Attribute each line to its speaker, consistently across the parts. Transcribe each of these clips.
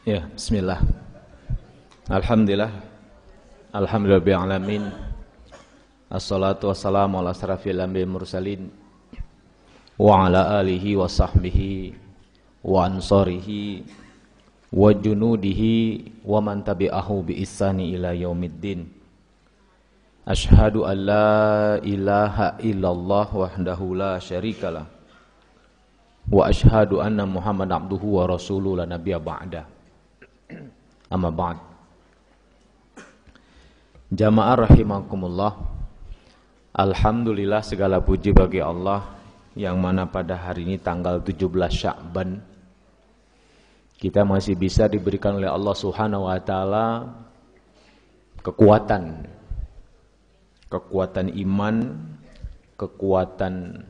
Speaker 1: Ya, bismillah. Alhamdulillah. Alhamdulillahil alamin. Assalatu wassalamu ala asrafil anbiya'i mursalin wa ala alihi wa sahbihi wa ansarihi wa junudihi wa man tabi'ahu bi ihsani ila yaumiddin. Asyhadu an la ilaha illallah wahdahu la syarikalah wa asyhadu anna Muhammad abduhu wa rasuluhu la nabiyya ba'da. Amma ba'd. Jamaah rahimakumullah. Alhamdulillah segala puji bagi Allah yang mana pada hari ini tanggal 17 Sya'ban kita masih bisa diberikan oleh Allah Subhanahu wa taala kekuatan iman, kekuatan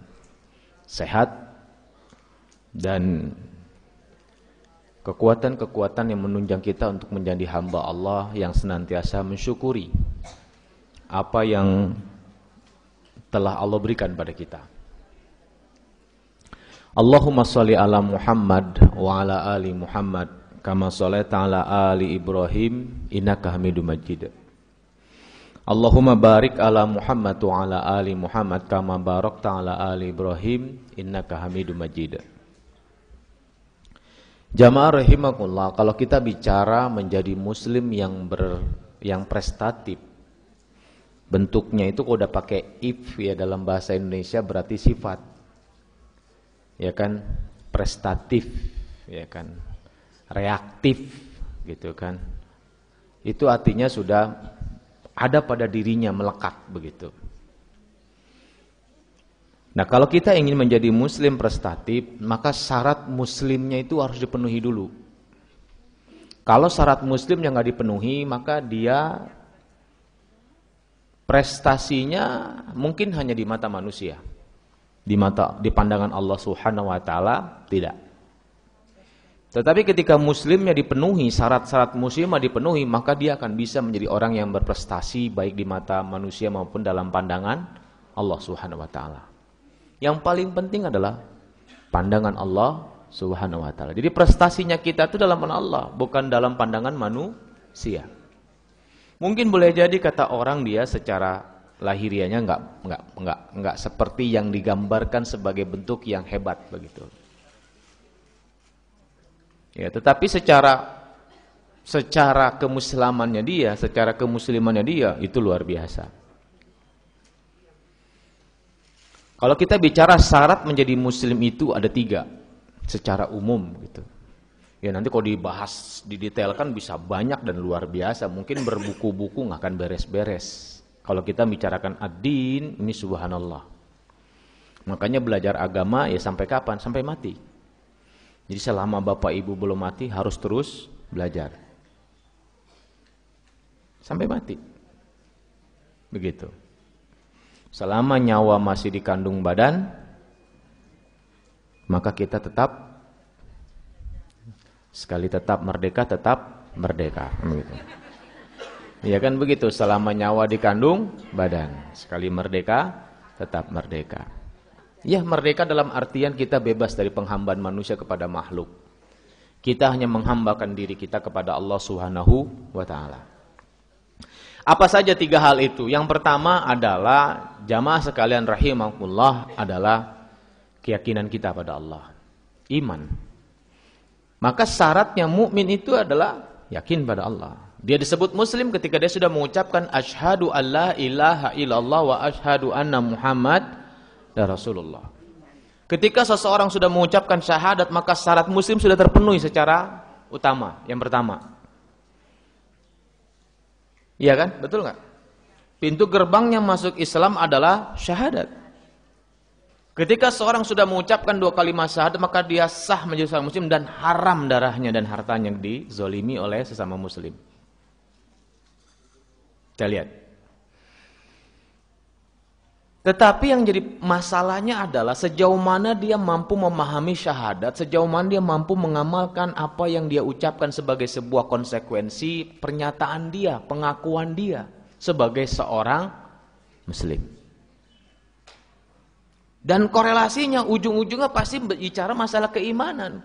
Speaker 1: sehat dan kekuatan-kekuatan yang menunjang kita untuk menjadi hamba Allah yang senantiasa mensyukuri apa yang telah Allah berikan pada kita. Allahumma sholli ala Muhammad wa ala ali Muhammad kama sholaita ala ali Ibrahim innaka Hamidum Majid. Allahumma barik ala Muhammad wa ala ali Muhammad kama barakta ala ali Ibrahim innaka Hamidum Majid. Jamaah rahimakumullah, kalau kita bicara menjadi muslim yang prestatif, bentuknya itu kalau udah pakai if ya dalam bahasa Indonesia berarti sifat. Ya kan? Prestatif, ya kan? Reaktif gitu kan. Itu artinya sudah ada pada dirinya, melekat begitu. Nah, kalau kita ingin menjadi muslim prestatif, maka syarat muslimnya itu harus dipenuhi dulu. Kalau syarat muslim yang nggak dipenuhi, maka dia prestasinya mungkin hanya di mata manusia. Di pandangan Allah Subhanahu wa taala tidak. Tetapi ketika muslimnya dipenuhi, syarat-syarat muslimnya dipenuhi, maka dia akan bisa menjadi orang yang berprestasi baik di mata manusia maupun dalam pandangan Allah Subhanahu wa taala. Yang paling penting adalah pandangan Allah Subhanahu wa taala. Jadi prestasinya kita itu dalam pandangan Allah, bukan dalam pandangan manusia. Mungkin boleh jadi kata orang dia secara lahiriahnya enggak seperti yang digambarkan sebagai bentuk yang hebat begitu. Ya, tetapi secara kemuslimannya dia itu luar biasa. Kalau kita bicara syarat menjadi muslim itu ada 3 secara umum gitu. Ya nanti kalau dibahas didetailkan bisa banyak dan luar biasa. Mungkin berbuku-buku nggak akan beres-beres. Kalau kita bicarakan ad-din ini subhanallah. Makanya belajar agama ya sampai kapan? Sampai mati. Jadi selama bapak ibu belum mati harus terus belajar. Sampai mati. Begitu. Selama nyawa masih di kandung badan, maka kita tetap merdeka, tetap merdeka. Begitu. Ya kan begitu, selama nyawa di kandung badan, sekali merdeka, tetap merdeka. Ya merdeka dalam artian kita bebas dari penghambaan manusia kepada makhluk. Kita hanya menghambakan diri kita kepada Allah Subhanahu wa taala. Apa saja 3 hal itu? Yang pertama adalah jamaah sekalian rahimakumullah adalah keyakinan kita pada Allah. Iman. Maka syaratnya mukmin itu adalah yakin pada Allah. Dia disebut muslim ketika dia sudah mengucapkan asyhadu alla ilaha illallah wa asyhadu anna Muhammad Rasulullah. Ketika seseorang sudah mengucapkan syahadat, maka syarat muslim sudah terpenuhi secara utama. Yang pertama. Iya kan? Betul nggak? Pintu gerbang yang masuk Islam adalah syahadat. Ketika seorang sudah mengucapkan 2 kalimat syahadat, maka dia sah menjadi seorang muslim dan haram darahnya dan hartanya yang dizolimi oleh sesama muslim. Kita lihat. Tetapi yang jadi masalahnya adalah sejauh mana dia mampu memahami syahadat, sejauh mana dia mampu mengamalkan apa yang dia ucapkan sebagai sebuah konsekuensi pernyataan dia, pengakuan dia sebagai seorang muslim. Dan korelasinya ujung-ujungnya pasti bicara masalah keimanan.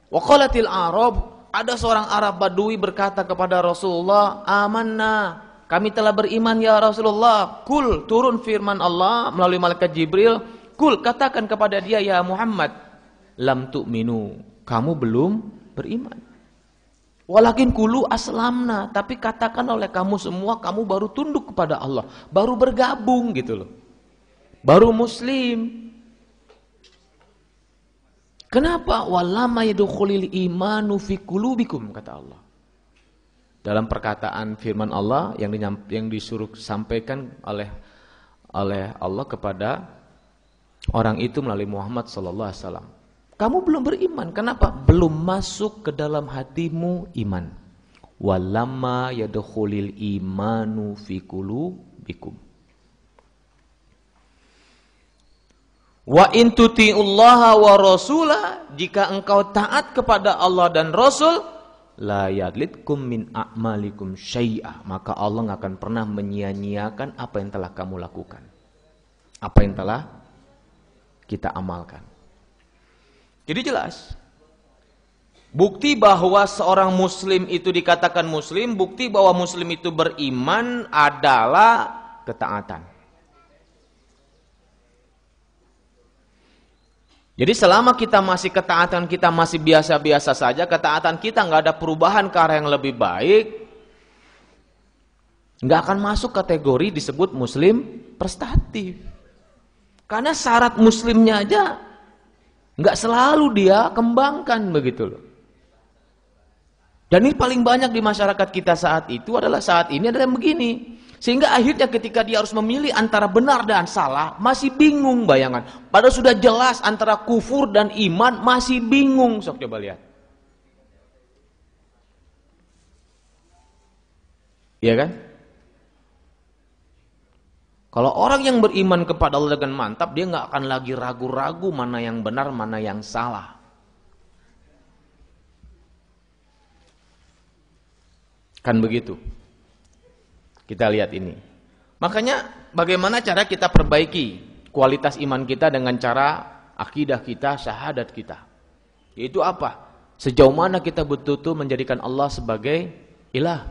Speaker 1: Wa qalatil Arab Ada seorang Arab Badui berkata kepada Rasulullah, "Amanna, kami telah beriman ya Rasulullah." Kul, turun firman Allah melalui malaikat Jibril, "Kul, katakan kepada dia ya Muhammad, lam tu'minu, kamu belum beriman. Walakin kulu aslamna, tapi katakan oleh kamu semua, kamu baru tunduk kepada Allah, baru bergabung gitu loh. Baru muslim." Kenapa? Walama yadkhulul imanu fi qulubikum, kata Allah. Dalam perkataan firman Allah yang disuruh sampaikan oleh Allah kepada orang itu melalui Muhammad sallallahu alaihi wasallam. Kamu belum beriman. Kenapa? Belum masuk ke dalam hatimu iman. Walama yadkhulul imanu fi qulubikum. Wa in tuti'ullaha wa rasulah, jika engkau taat kepada Allah dan Rasul, la yadlitkum min a'malikum syai'ah, maka Allah nggak akan pernah menyia-nyiakan apa yang telah kamu lakukan, apa yang telah kita amalkan. Jadi jelas, bukti bahwa seorang muslim itu dikatakan muslim, bukti bahwa muslim itu beriman adalah ketaatan. Jadi selama kita masih ketaatan kita masih biasa-biasa saja, ketaatan kita nggak ada perubahan ke arah yang lebih baik, nggak akan masuk kategori disebut muslim prestatif. Karena syarat muslimnya aja nggak selalu dia kembangkan begitu loh. Dan ini paling banyak di masyarakat kita saat ini adalah yang begini. Sehingga akhirnya ketika dia harus memilih antara benar dan salah, masih bingung, bayangan. Padahal sudah jelas antara kufur dan iman, masih bingung. Sok coba lihat. Iya kan? Kalau orang yang beriman kepada Allah dengan mantap, dia nggak akan lagi ragu-ragu mana yang benar, mana yang salah. Kan begitu. Kita lihat ini. Makanya bagaimana cara kita perbaiki kualitas iman kita dengan cara akidah kita, syahadat kita. Yaitu apa? Sejauh mana kita betul-betul menjadikan Allah sebagai ilah.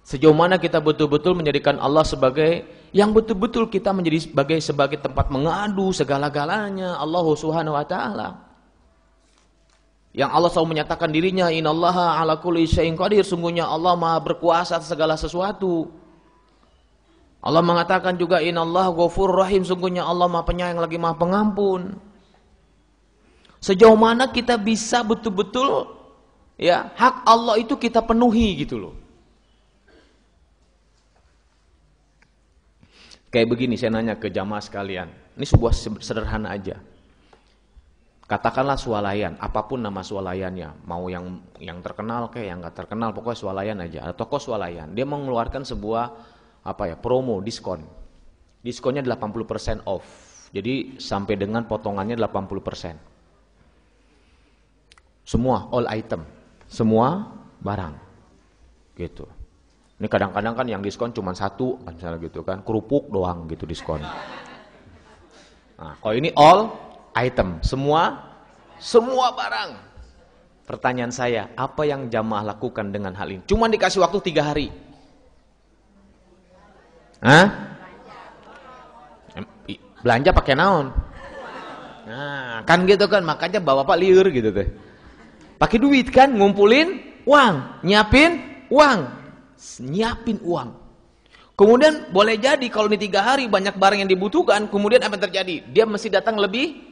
Speaker 1: Sejauh mana kita betul-betul menjadikan Allah sebagai yang betul-betul kita menjadi sebagai tempat mengadu segala-galanya Allah Subhanahu wa taala. Yang Allah selalu menyatakan dirinya, innallaha ala kulli syai'in qadir, sungguhnya Allah Maha berkuasa atas segala sesuatu. Allah mengatakan juga innallaha ghafurur rahim, sungguhnya Allah Maha Penyayang lagi Maha Pengampun. Sejauh mana kita bisa betul-betul ya hak Allah itu kita penuhi gitu loh. Kayak begini, saya nanya ke jamaah sekalian. Ini sebuah sederhana aja. Katakanlah swalayan, apapun nama swalayannya, mau yang terkenal kayak yang nggak terkenal, pokoknya swalayan aja. Ada toko swalayan, dia mengeluarkan sebuah promo, diskon. Diskonnya 80% off. Jadi sampai dengan potongannya 80%. Semua all item, semua barang. Gitu. Ini kadang-kadang kan yang diskon cuma satu, misalnya gitu kan, kerupuk doang gitu diskon. Nah, kalau ini all item, semua barang. Pertanyaan saya, apa yang jamaah lakukan dengan hal ini? Cuma dikasih waktu 3 hari. Hah? Belanja pakai naon? Nah, kan gitu kan, makanya bapak liur gitu teh. Pakai duit kan, ngumpulin uang, nyiapin uang. Kemudian boleh jadi kalau di 3 hari banyak barang yang dibutuhkan, kemudian apa yang terjadi? Dia mesti datang lebih.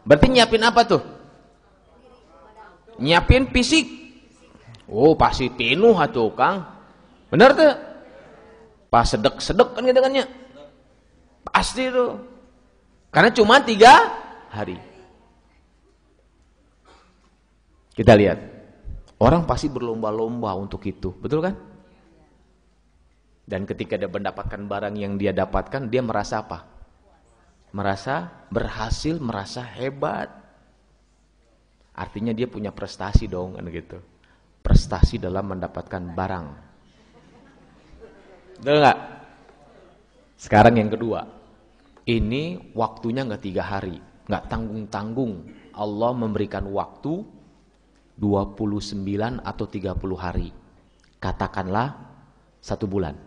Speaker 1: Berarti nyiapin apa tuh? Nyiapin fisik. Oh, pasti penuh atuh, Kang. Benar tuh? Pas sedek-sedek kan gitu kan ya. Pasti tuh. Karena cuma 3 hari. Kita lihat. Orang pasti berlomba-lomba untuk itu. Betul kan? Dan ketika dia mendapatkan barang yang dia dapatkan, dia merasa apa? Merasa berhasil, merasa hebat. Artinya dia punya prestasi dong kan gitu. Prestasi dalam mendapatkan barang. Betul nggak? Sekarang yang kedua, ini waktunya nggak 3 hari, nggak tanggung-tanggung. Allah memberikan waktu 29 atau 30 hari. Katakanlah 1 bulan.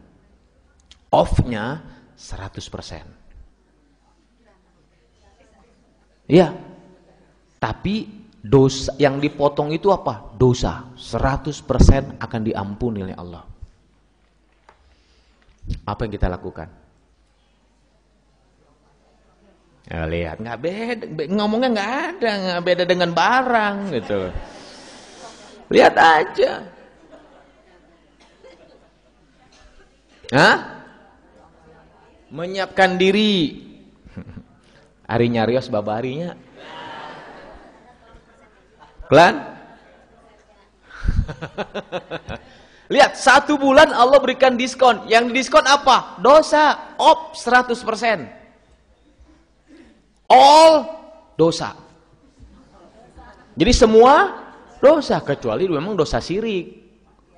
Speaker 1: Off-nya 100%. Iya. Tapi dosa yang dipotong itu apa? Dosa. 100% akan diampuni oleh Allah. Apa yang kita lakukan? Ya, lihat, nggak beda, ngomongnya nggak ada, nggak beda dengan barang gitu. Lihat aja. Hah? Menyiapkan diri. Ari nyarios babarinya. Klan? Lihat, 1 bulan Allah berikan diskon. Yang diskon apa? Dosa. Op 100%. All dosa. Jadi semua dosa, kecuali memang dosa syirik.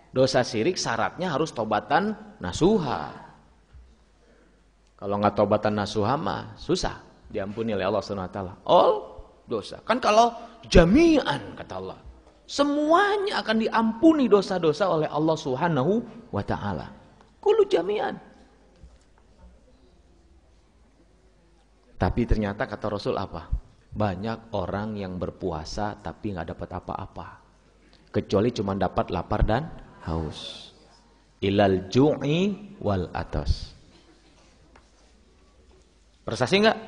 Speaker 1: Dosa syirik syaratnya harus tobatan nasuha. Kalau nggak tobatan nasuha mah susah diampuni oleh Allah Subhanahu wa taala. All dosa. Kan kalau jami'an kata Allah, semuanya akan diampuni dosa-dosa oleh Allah Subhanahu wa taala. Kullu jami'an. Tapi ternyata kata Rasul apa? Banyak orang yang berpuasa tapi nggak dapat apa-apa. Kecuali cuma dapat lapar dan haus. Ilal ju'i wal atas. Prestasi enggak?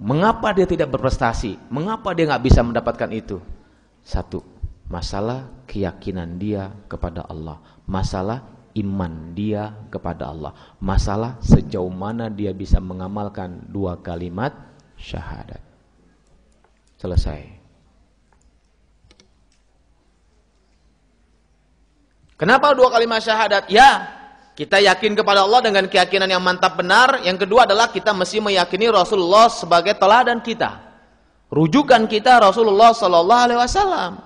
Speaker 1: Mengapa dia tidak berprestasi? Mengapa dia nggak bisa mendapatkan itu? Satu, masalah keyakinan dia kepada Allah. Masalah iman dia kepada Allah. Masalah sejauh mana dia bisa mengamalkan 2 kalimat syahadat. Selesai. Kenapa 2 kalimat syahadat? Ya, kita yakin kepada Allah dengan keyakinan yang mantap benar. Yang kedua adalah kita mesti meyakini Rasulullah sebagai teladan kita. Rujukan kita Rasulullah sallallahu alaihi wasallam.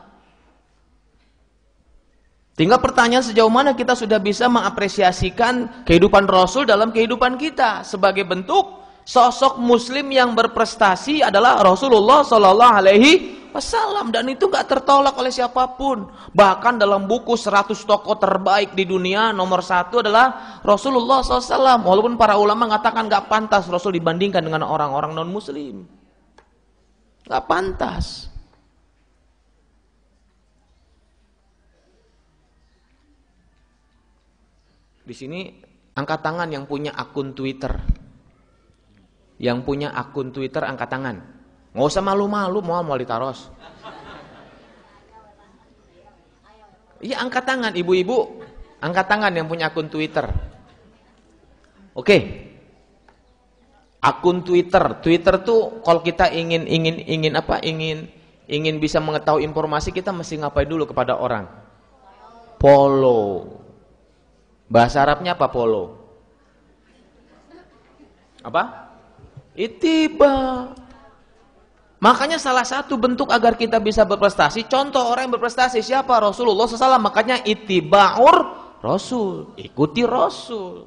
Speaker 1: Tinggal pertanyaan sejauh mana kita sudah bisa mengapresiasikan kehidupan Rasul dalam kehidupan kita. Sebagai bentuk sosok muslim yang berprestasi adalah Rasulullah sallallahu alaihi wasallam, dan itu gak tertolak oleh siapapun. Bahkan dalam buku 100 tokoh terbaik di dunia, nomor 1 adalah Rasulullah SAW. Walaupun para ulama mengatakan gak pantas Rasul dibandingkan dengan orang-orang non muslim. Gak pantas. Di sini angkat tangan yang punya akun Twitter. Yang punya akun Twitter angkat tangan. Nggak usah malu-malu, mau ditaros. Iya, angkat tangan ibu-ibu. Angkat tangan yang punya akun Twitter. Oke. Akun Twitter. Twitter tuh kalau kita ingin bisa mengetahui informasi, kita mesti ngapain dulu kepada orang? Follow. Bahasa Arabnya apa follow? Apa? Ittiba. Makanya salah satu bentuk agar kita bisa berprestasi, contoh orang yang berprestasi siapa? Rasulullah SAW. Makanya ittiba'ur Rasul, ikuti Rasul.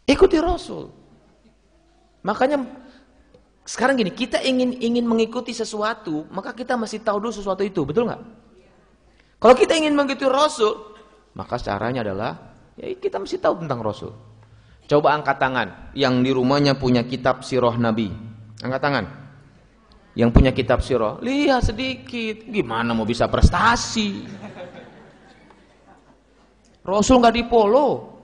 Speaker 1: Ikuti Rasul. Makanya sekarang gini, kita ingin mengikuti sesuatu, maka kita mesti tahu dulu sesuatu itu, betul nggak? Kalau kita ingin mengikuti Rasul, maka caranya adalah ya kita mesti tahu tentang Rasul. Coba angkat tangan yang di rumahnya punya kitab sirah Nabi. Angkat tangan. Yang punya kitab sirah, lihat sedikit. Gimana mau bisa prestasi? Rasul nggak dipolo.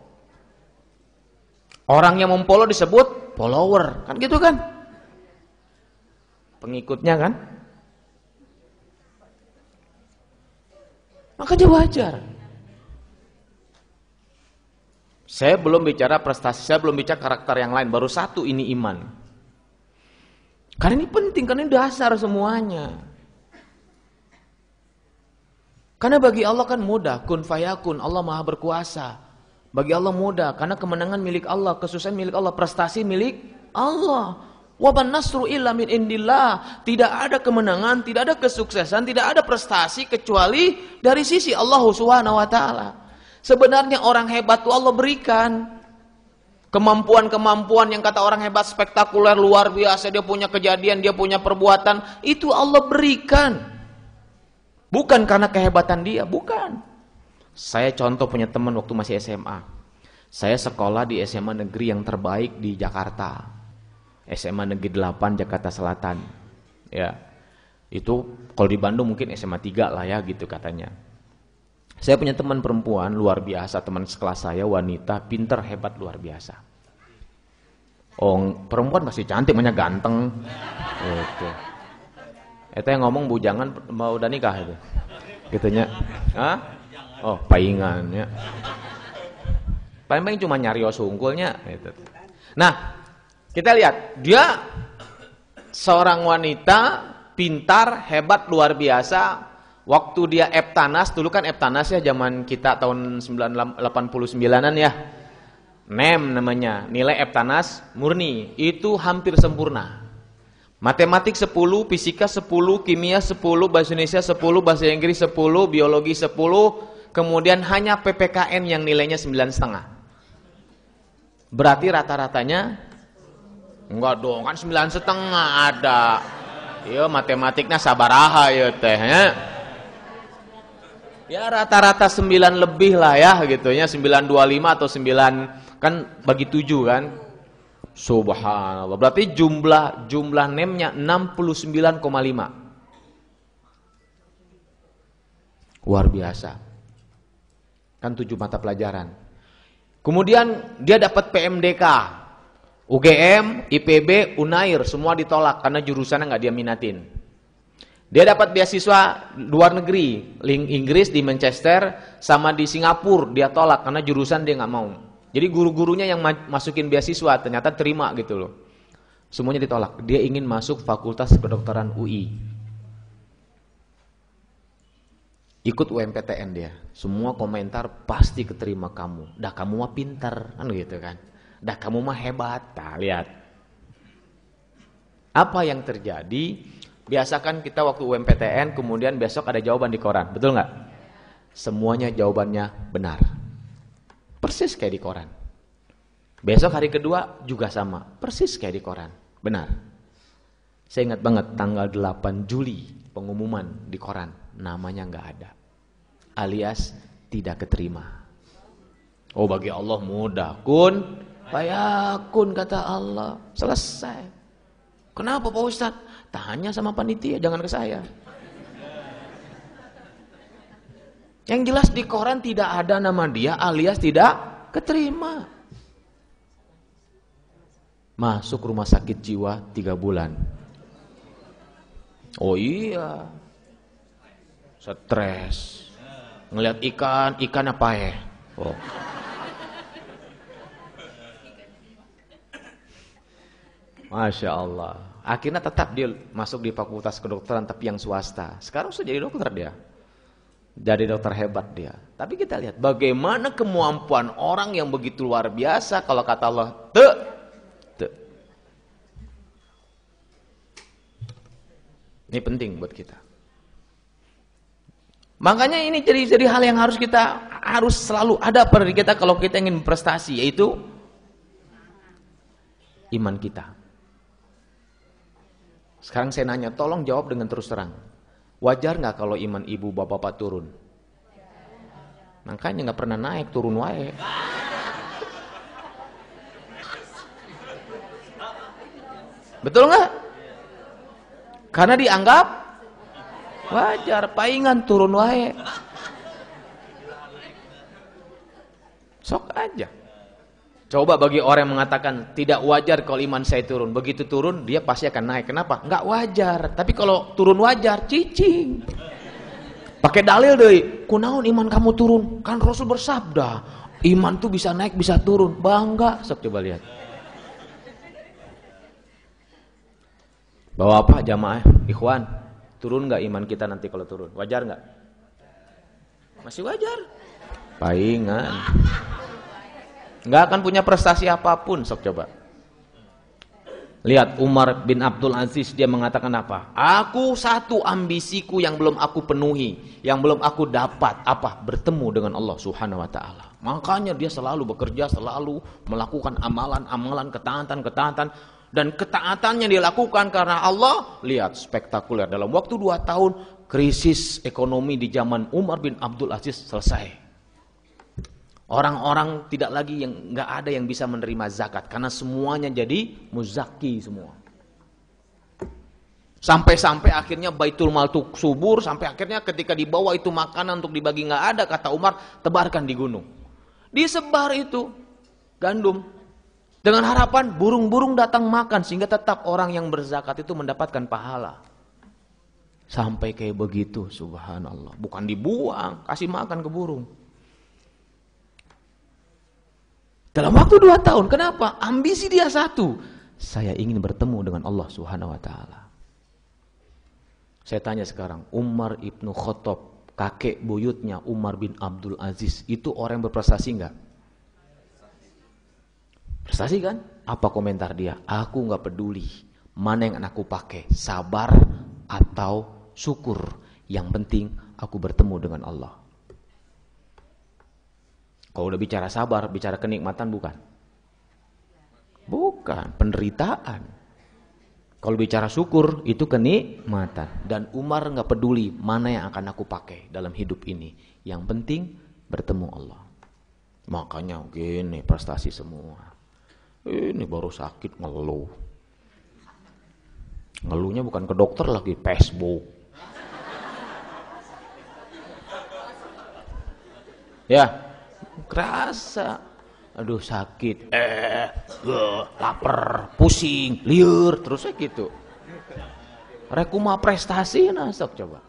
Speaker 1: Orang yang mempolo disebut follower, kan gitu kan? Pengikutnya kan? Makanya wajar. Saya belum bicara prestasi, saya belum bicara karakter yang lain. Baru satu, ini iman. Karena ini penting, karena ini dasar semuanya. Karena bagi Allah kan mudah, kun fayakun, Allah maha berkuasa. Bagi Allah mudah, karena kemenangan milik Allah, kesuksesan milik Allah, prestasi milik Allah. Waban nasru illa min indillah. Tidak ada kemenangan, tidak ada kesuksesan, tidak ada prestasi kecuali dari sisi Allah Subhanahu wa taala. Sebenarnya orang hebat itu Allah berikan. Kemampuan-kemampuan yang kata orang hebat, spektakuler, luar biasa, dia punya kejadian, dia punya perbuatan, itu Allah berikan. Bukan karena kehebatan dia, bukan. Saya contoh punya teman waktu masih SMA. Saya sekolah di SMA negeri yang terbaik di Jakarta. SMA Negeri 8 Jakarta Selatan. Ya. Itu kalau di Bandung mungkin SMA 3 lah ya gitu katanya. Saya punya teman perempuan luar biasa, teman sekelas saya, wanita, pinter, hebat, luar biasa. Oh, perempuan masih cantik, banyak ganteng. Gitu. Itu yang ngomong bujangan mau udah nikah itu. Gitunya. Hah? Oh, paingan ya. Paling-paling cuma nyari sungkulnya gitu. Nah, kita lihat, dia seorang wanita pintar, hebat, luar biasa. Waktu dia Eptanas, dulu kan Eptanas ya zaman kita tahun 89-an ya. NEM namanya, nilai Eptanas murni, itu hampir sempurna. Matematik 10, fisika 10, kimia 10, bahasa Indonesia 10, bahasa Inggris 10, biologi 10, kemudian hanya PPKN yang nilainya 9,5. Berarti rata-ratanya enggak dong, kan 9,5 ada. Iya, matematiknya sabaraha ya teh ya. Ya rata-rata 9 lebih lah ya gitu ya, 9,25 atau 9 kan bagi 7 kan. Subhanallah. Berarti jumlah NEM-nya 69,5. Luar biasa. Kan 7 mata pelajaran. Kemudian dia dapat PMDK. UGM, IPB, UNAIR semua ditolak karena jurusannya nggak dia minatin. Dia dapat beasiswa luar negeri, Inggris di Manchester sama di Singapura, dia tolak karena jurusan dia nggak mau. Jadi guru-gurunya yang masukin beasiswa ternyata terima gitu loh. Semuanya ditolak. Dia ingin masuk Fakultas Kedokteran UI. Ikut UMPTN dia. Semua komentar pasti keterima kamu. Dah kamu mah pintar, kan gitu kan. Dah kamu mah hebat. Nah, lihat. Apa yang terjadi? Biasakan kita waktu UMPTN kemudian besok ada jawaban di koran, betul nggak? Semuanya jawabannya benar, persis kayak di koran. Besok hari kedua juga sama, persis kayak di koran, benar. Saya ingat banget tanggal 8 Juli pengumuman di koran, namanya nggak ada, alias tidak keterima. Oh bagi Allah mudah, kun fayakun kata Allah, selesai. Kenapa Pak Ustadz? Tanya sama panitia, jangan ke saya. Yang jelas di koran tidak ada nama dia alias tidak keterima. Masuk rumah sakit jiwa 3 bulan. Oh iya. Stres. Ngelihat ikan apa ya? Oh. Masya Allah. Akhirnya tetap dia masuk di Fakultas Kedokteran tapi yang swasta. Sekarang sudah jadi dokter dia. Jadi dokter hebat dia. Tapi kita lihat bagaimana kemampuan orang yang begitu luar biasa. Kalau kata Allah, te. Ini penting buat kita. Makanya ini jadi hal yang harus selalu ada pada diri kita kalau kita ingin berprestasi, yaitu iman kita. Sekarang saya nanya, tolong jawab dengan terus terang. Wajar nggak kalau iman ibu bapak turun? Makanya nggak pernah naik, turun wae. Betul nggak? Karena dianggap wajar, paingan turun wae. Sok aja. Coba bagi orang yang mengatakan tidak wajar kalau iman saya turun, begitu turun dia pasti akan naik. Kenapa? Nggak wajar. Tapi kalau turun wajar, cicing. Pakai dalil deh. Kunaon iman kamu turun? Kan Rasul bersabda, iman tuh bisa naik bisa turun. Bangga. Sok coba lihat. Bawa apa jamaah? Ikhwan, turun nggak iman kita nanti kalau turun? Wajar nggak? Masih wajar. Paingan. Nggak akan punya prestasi apapun, sok coba. Lihat Umar bin Abdul Aziz, dia mengatakan apa? Aku satu ambisiku yang belum aku penuhi, yang belum aku dapat, apa? Bertemu dengan Allah Subhanahu wa taala. Makanya dia selalu bekerja, selalu melakukan amalan-amalan, ketaatan-ketaatan, dan ketaatannya dia lakukan karena Allah. Lihat spektakuler, dalam waktu 2 tahun krisis ekonomi di zaman Umar bin Abdul Aziz selesai. Orang-orang tidak lagi nggak ada yang bisa menerima zakat karena semuanya jadi muzaki semua. Sampai-sampai akhirnya Baitul Mal itu subur, sampai akhirnya ketika dibawa itu makanan untuk dibagi nggak ada, kata Umar, tebarkan di gunung. Disebar itu gandum dengan harapan burung-burung datang makan sehingga tetap orang yang berzakat itu mendapatkan pahala. Sampai kayak begitu, subhanallah. Bukan dibuang, kasih makan ke burung. Dalam waktu 2 tahun, kenapa? Ambisi dia satu. Saya ingin bertemu dengan Allah Subhanahu wa taala. Saya tanya sekarang, Umar ibnu Khattab, kakek buyutnya Umar bin Abdul Aziz, itu orang yang berprestasi enggak? Prestasi kan? Apa komentar dia? Aku enggak peduli mana yang aku pakai, sabar atau syukur. Yang penting aku bertemu dengan Allah. Kalau udah bicara sabar, bicara kenikmatan bukan? Bukan, penderitaan. Kalau bicara syukur, itu kenikmatan. Dan Umar nggak peduli mana yang akan aku pakai dalam hidup ini. Yang penting bertemu Allah. Makanya gini prestasi semua. Ini baru sakit ngeluh. Ngeluhnya bukan ke dokter lagi, Facebook. Ya. Kerasa, aduh sakit, lapar, pusing, liur, terus kayak gitu. Rekuma prestasi nasab coba.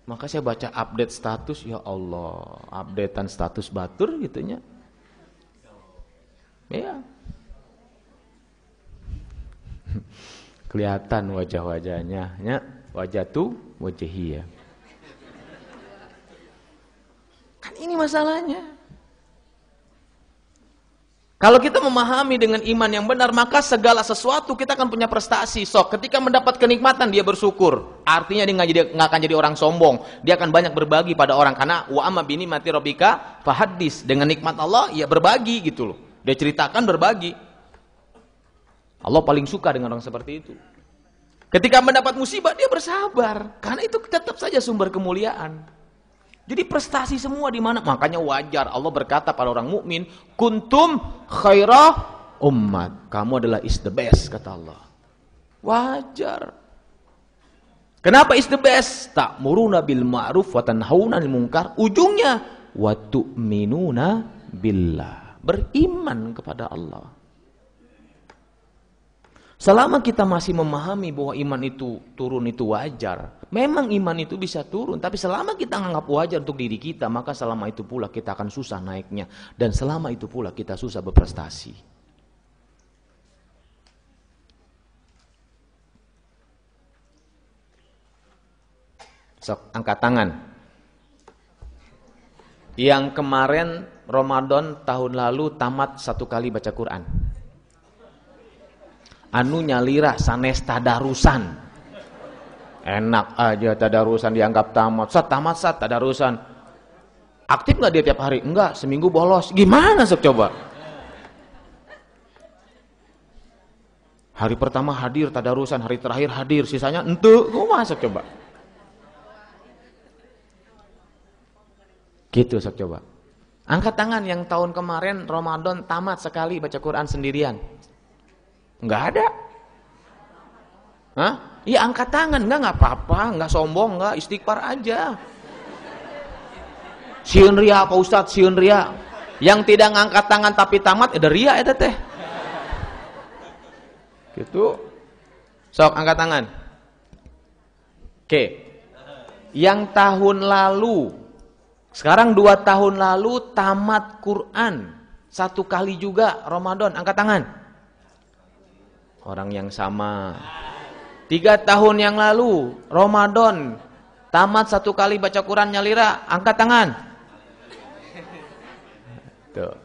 Speaker 1: Maka saya baca update status, ya Allah, updatean status batur gitunya. Ya. Kelihatan wajah-wajahnya, ya, wajah tuh wajahiyah. Kan ini masalahnya. Kalau kita memahami dengan iman yang benar, maka segala sesuatu kita akan punya prestasi. Ketika mendapat kenikmatan dia bersyukur. Artinya dia nggak akan jadi orang sombong. Dia akan banyak berbagi pada orang karena wa amma bini mati robika fahadis. Dengan nikmat Allah ya berbagi gitu loh. Dia ceritakan berbagi. Allah paling suka dengan orang seperti itu. Ketika mendapat musibah dia bersabar karena itu tetap saja sumber kemuliaan. Jadi prestasi semua di mana? Makanya wajar Allah berkata pada orang mukmin, kuntum khairah ummat. Kamu adalah is the best, kata Allah. Wajar. Kenapa is the best? Ta'muruna bil ma'ruf wa tanhauna 'anil munkar. Ujungnya wa tu'minuna billah. Beriman kepada Allah. Selama kita masih memahami bahwa iman itu turun itu wajar, memang iman itu bisa turun, tapi selama kita menganggap wajar untuk diri kita, maka selama itu pula kita akan susah naiknya, dan selama itu pula kita susah berprestasi. Sok, angkat tangan. Yang kemarin Ramadan tahun lalu tamat 1 kali baca Quran. Anu nyalira sanes tadarusan. Enak aja tadarusan dianggap tamat. Tamat tadarusan. Aktif nggak dia tiap hari? Enggak, seminggu bolos. Gimana sok coba? Hari pertama hadir tadarusan, hari terakhir hadir, sisanya ente. Gua masuk coba. Gitu sok coba. Angkat tangan yang tahun kemarin Ramadan tamat sekali baca Quran sendirian. Enggak ada. Hah? Iya angkat tangan, enggak apa-apa, enggak sombong, enggak, istighfar aja. Sieun ria Pak Ustadz, sieun ria. Yang tidak ngangkat tangan tapi tamat ada ria eta teh. Gitu. Sok angkat tangan. Oke. Yang tahun lalu, sekarang 2 tahun lalu tamat Quran 1 kali juga Ramadan, angkat tangan. Orang yang sama. 3 tahun yang lalu Ramadan tamat 1 kali baca Quran nyalira, angkat tangan. Tuh.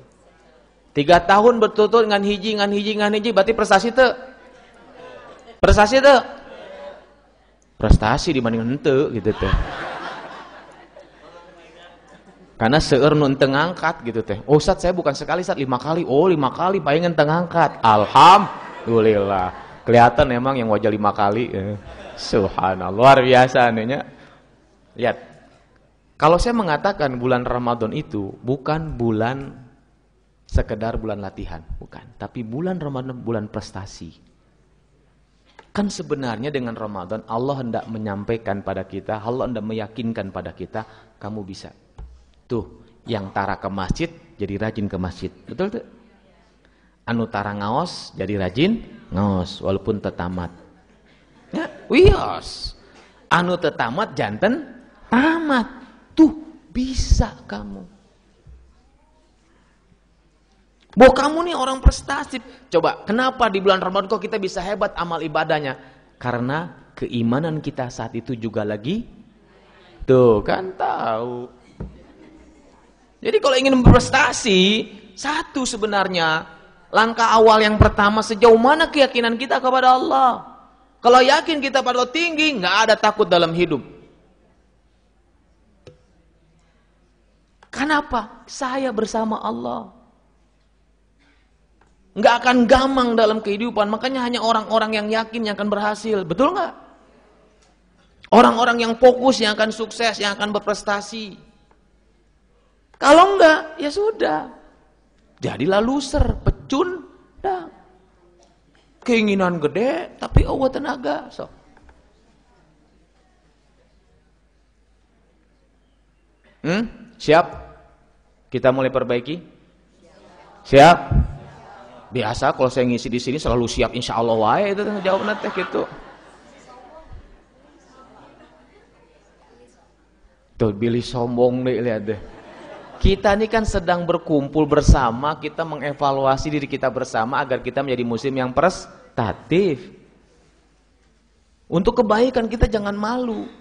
Speaker 1: 3 tahun berturut-turut ngan hiji, berarti prestasi teu? Prestasi teu? Prestasi dibanding henteu gitu teh. Karena seueur nu teu ngangkat gitu teh. Oh Ustaz, saya bukan sekali Ustaz, 5 kali. Oh 5 kali palingan teu ngangkat. Alhamdulillah. Kelihatan emang yang wajah 5 kali. Subhanallah, luar biasa nya. Lihat. Kalau saya mengatakan bulan Ramadan itu bukan bulan sekedar bulan latihan, bukan. Tapi bulan Ramadan bulan prestasi. Kan sebenarnya dengan Ramadan Allah hendak menyampaikan pada kita, Allah hendak meyakinkan pada kita, kamu bisa. Tuh, yang tara ke masjid jadi rajin ke masjid. Betul tuh? Anu tara ngaos jadi rajin ngaos walaupun tetamat. Ya, wios. Anu tetamat janten tamat. Tuh, bisa kamu. Bahwa kamu nih orang prestasi. Coba, kenapa di bulan Ramadan kok kita bisa hebat amal ibadahnya? Karena keimanan kita saat itu juga lagi. Tuh, kan tahu. Jadi kalau ingin berprestasi, satu sebenarnya, langkah awal yang pertama, sejauh mana keyakinan kita kepada Allah. Kalau yakin kita pada Allah tinggi, nggak ada takut dalam hidup. Kenapa? Saya bersama Allah. Nggak akan gamang dalam kehidupan. Makanya hanya orang-orang yang yakin yang akan berhasil. Betul nggak? Orang-orang yang fokus yang akan sukses, yang akan berprestasi. Kalau enggak, ya sudah. Jadilah loser, pecun. Dah. Keinginan gede, tapi Allah tenaga. So. Siap? Kita mulai perbaiki? Siap? Biasa kalau saya ngisi di sini selalu siap, insya Allah wae itu jawab nanti gitu. Tuh Billy sombong deh, lihat deh. Kita ini kan sedang berkumpul bersama, kita mengevaluasi diri kita bersama agar kita menjadi muslim yang prestatif. Untuk kebaikan kita jangan malu.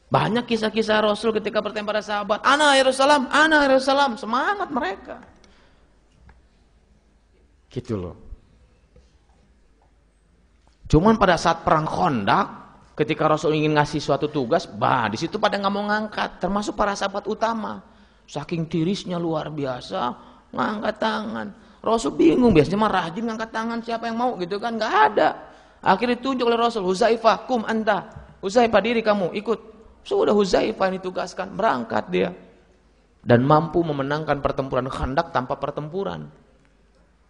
Speaker 1: Banyak kisah-kisah Rasul ketika bertanya pada sahabat, ana ya Rasulullah, semangat mereka. Gitu loh. Cuman pada saat perang Khandaq, ketika Rasul ingin ngasih suatu tugas, di situ pada nggak mau ngangkat, termasuk para sahabat utama. Saking tirisnya luar biasa, ngangkat tangan. Rasul bingung, biasanya mah rajin ngangkat tangan, siapa yang mau gitu kan, nggak ada. Akhirnya ditunjuk oleh Rasul, Huzaifah, kum anta. Huzaifah, diri kamu, ikut. Sudah Huzaifah yang ditugaskan, berangkat dia. Dan mampu memenangkan pertempuran Khandaq tanpa pertempuran.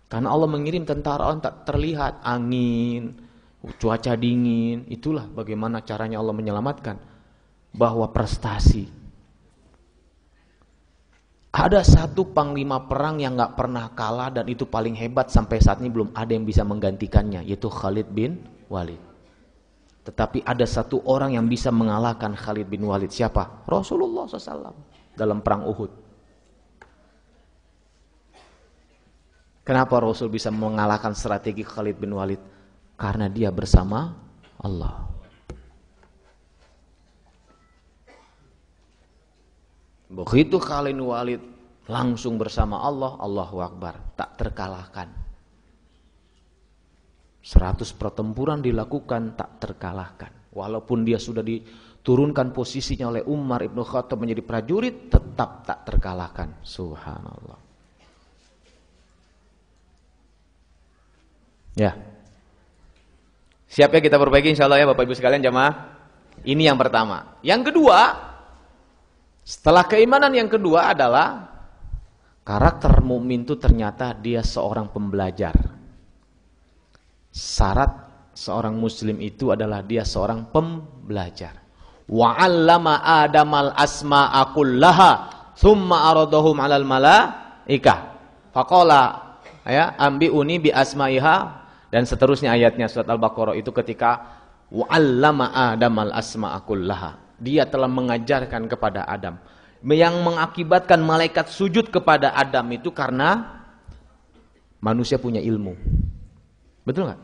Speaker 1: Karena Allah mengirim tentara tak terlihat, angin, cuaca dingin. Itulah bagaimana caranya Allah menyelamatkan. Bahwa prestasi. Ada satu panglima perang yang gak pernah kalah dan itu paling hebat sampai saat ini belum ada yang bisa menggantikannya, yaitu Khalid bin Walid. Tetapi ada satu orang yang bisa mengalahkan Khalid bin Walid. Siapa? Rasulullah SAW dalam perang Uhud. Kenapa Rasul bisa mengalahkan strategi Khalid bin Walid? Karena dia bersama Allah. Begitu Khalid bin Walid langsung bersama Allah, Allahu Akbar, tak terkalahkan. 100 pertempuran dilakukan tak terkalahkan. Walaupun dia sudah diturunkan posisinya oleh Umar Ibn Khattab menjadi prajurit, tetap tak terkalahkan. Subhanallah. Ya. Siap ya kita perbaiki insyaallah ya Bapak Ibu sekalian jamaah. Ini yang pertama. Yang kedua, setelah keimanan yang kedua adalah karakter mukmin itu ternyata dia seorang pembelajar. Syarat seorang muslim itu adalah dia seorang pembelajar. Wa 'allama Adamal asma'a kullaha tsumma aradahum 'alal malaikah. Faqala ya ambiuni bi asma'iha dan seterusnya ayatnya surat Al-Baqarah itu ketika wa 'allama Adamal asma'a kullaha. Dia telah mengajarkan kepada Adam. Yang mengakibatkan malaikat sujud kepada Adam itu karena manusia punya ilmu. Betul nggak?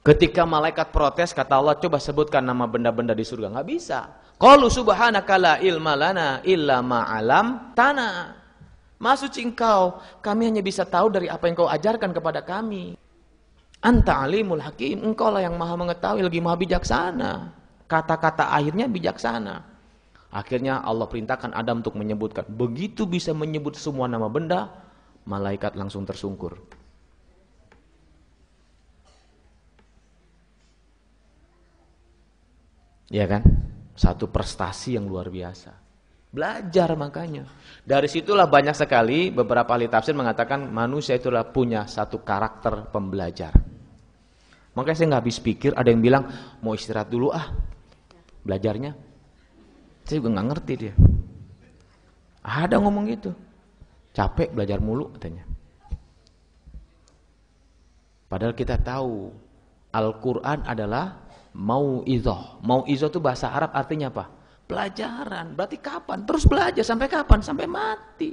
Speaker 1: Ketika malaikat protes, kata Allah, coba sebutkan nama benda-benda di surga. Nggak bisa. Qalu subhanaka la ilma lana illa ma 'allamtana. Maha suci engkau, kami hanya bisa tahu dari apa yang kau ajarkan kepada kami. Anta alimul hakim, engkau lah yang maha mengetahui, lagi maha bijaksana. Kata-kata akhirnya bijaksana. Akhirnya Allah perintahkan Adam untuk menyebutkan. Begitu bisa menyebut semua nama benda, malaikat langsung tersungkur. Ya kan? Satu prestasi yang luar biasa. Belajar makanya. Dari situlah banyak sekali beberapa ahli tafsir mengatakan manusia itulah punya satu karakter pembelajar. Makanya saya nggak habis pikir, ada yang bilang mau istirahat dulu belajarnya. Saya juga nggak ngerti dia. Ada ngomong gitu. Capek belajar mulu katanya. Padahal kita tahu Al-Quran adalah mau'izah. Mau'izah itu bahasa Arab artinya apa? Pelajaran. Berarti kapan? Terus belajar sampai kapan? Sampai mati.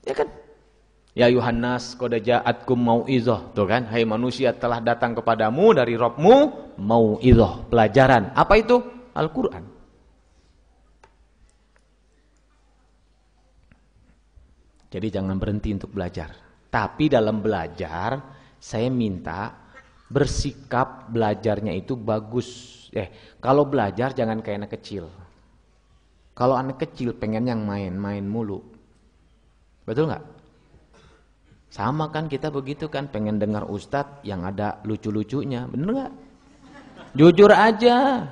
Speaker 1: Ya kan? Ya Yuhannas qad ja'atkum mau'izah. Tuh kan? Hai manusia, telah datang kepadamu dari Rabbmu mau'izah, pelajaran. Apa itu? Al-Qur'an. Jadi jangan berhenti untuk belajar. Tapi dalam belajar saya minta bersikap belajarnya itu bagus. Kalau belajar jangan kayak anak kecil. Kalau anak kecil pengen yang main-main mulu. Betul nggak? Sama kan kita begitu kan, pengen dengar ustadz yang ada lucu-lucunya. Bener nggak? Jujur aja.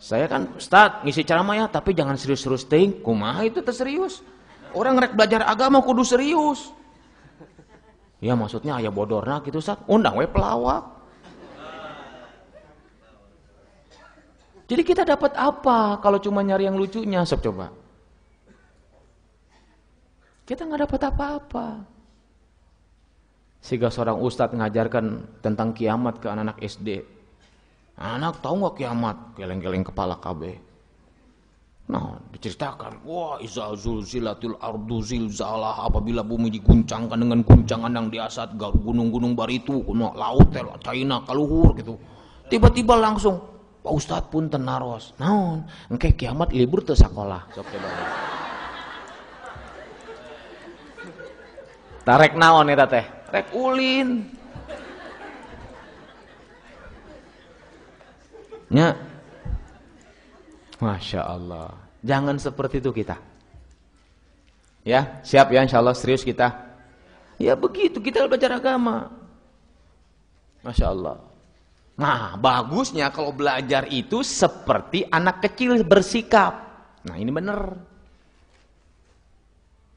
Speaker 1: Saya kan ustadz ngisi ceramah ya, tapi jangan serius-serius ting. Kumaha itu terserius? Orang ngerek belajar agama kudu serius. Ya maksudnya aya bodorna gitu ustadz. Undang we pelawak. Jadi kita dapat apa kalau cuma nyari yang lucunya? Sob coba. Kita nggak dapat apa-apa. Sehingga seorang ustadz ngajarkan tentang kiamat ke anak-anak SD. Anak tahu nggak kiamat? Geleng-geleng kepala KB. Nah, diceritakan, wah iza zulzilatil ardu zilzalah, apabila bumi diguncangkan dengan guncangan yang dahsyat, gunung-gunung baritu, kuno laut China kaluhur gitu. Tiba-tiba langsung Pak Ustadz pun tenaros. Naon, engke kiamat libur teu sakolah. Sok coba. Tarek naon eta teh? Rek ulin. Nya. Masya Allah. Jangan seperti itu kita. Ya, siap ya insyaallah serius kita. Ya begitu kita belajar agama. Masya Allah. Nah, bagusnya kalau belajar itu seperti anak kecil bersikap. Nah, ini bener.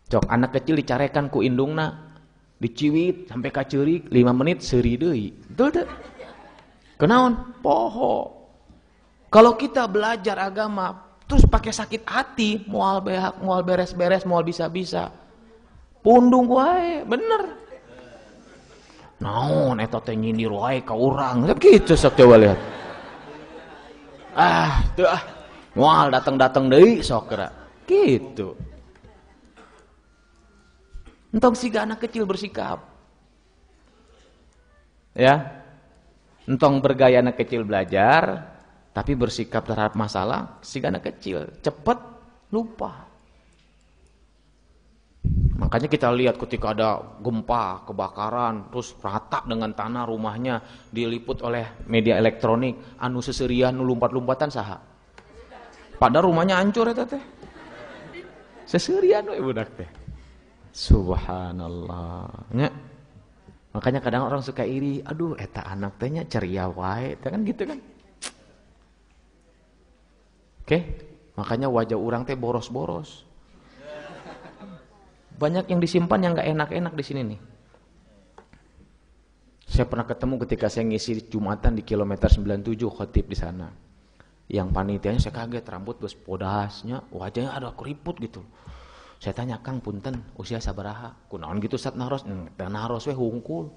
Speaker 1: Cok, anak kecil dicarekan ku indungna, diciwit sampai kaceurik 5 menit seuri deui. Betul teh? Kenaon? Poho. Kalau kita belajar agama terus pakai sakit hati, moal behak, moal beres-beres, moal bisa-bisa. Pundung wae, bener. Naon eta teh nyindir wae ka urang. Gitu sok coba lihat. Teu moal datang-datang deui sok kira. Gitu. Entong siga anak kecil bersikap. Ya. Entong bergaya anak kecil belajar, tapi bersikap terhadap masalah siga anak kecil, cepat lupa. Makanya kita lihat ketika ada gempa, kebakaran, terus rata dengan tanah rumahnya, diliput oleh media elektronik, anu seserian, nu lompat-lompatan saha. Padahal rumahnya hancur eta teh. Seserian we budak teh. Subhanallah. Nya. Makanya kadang orang suka iri, aduh eta anak teh nya ceria wae, kan gitu kan. Oke? Makanya wajah orang teh boros-boros. Banyak yang disimpan yang gak enak-enak di sini nih. Saya pernah ketemu ketika saya ngisi Jumatan di kilometer 97 khotib di sana. Yang panitianya saya kaget, rambut geus podasnya, wajahnya ada keriput gitu. Saya tanya, "Kang punten, usia sabaraha?" Kunaon gitu Ustaz naros? Da naros we hungkul.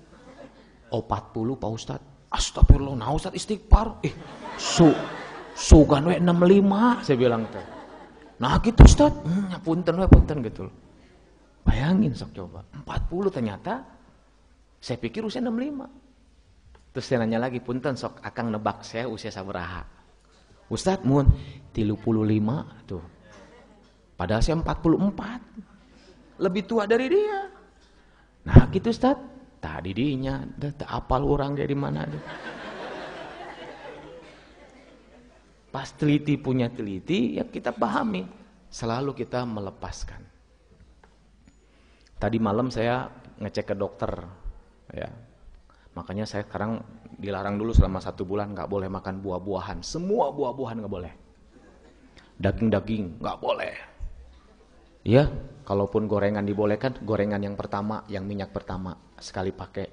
Speaker 1: 40 Pak Ustaz. Astagfirullah, nah Ustaz istighfar. Sugan we 65 saya bilang teh. Nah gitu Ustaz, punten we punten gitu. Bayangin sok coba, 40 ternyata saya pikir usia 65. Terus saya nanya lagi, punten sok akang nebak saya usia sabaraha. Ustaz mun 35 tuh. Padahal saya 44. Lebih tua dari dia. Nah gitu Ustaz. Tadi dinya, apal orang kayak di mana. Pas teliti punya teliti, ya kita pahami. Selalu kita melepaskan. Tadi malam saya ngecek ke dokter. Ya. Makanya saya sekarang dilarang dulu selama 1 bulan. Gak boleh makan buah-buahan. Semua buah-buahan gak boleh. Daging-daging gak boleh. Ya, kalaupun gorengan dibolehkan, gorengan yang pertama, yang minyak pertama sekali pakai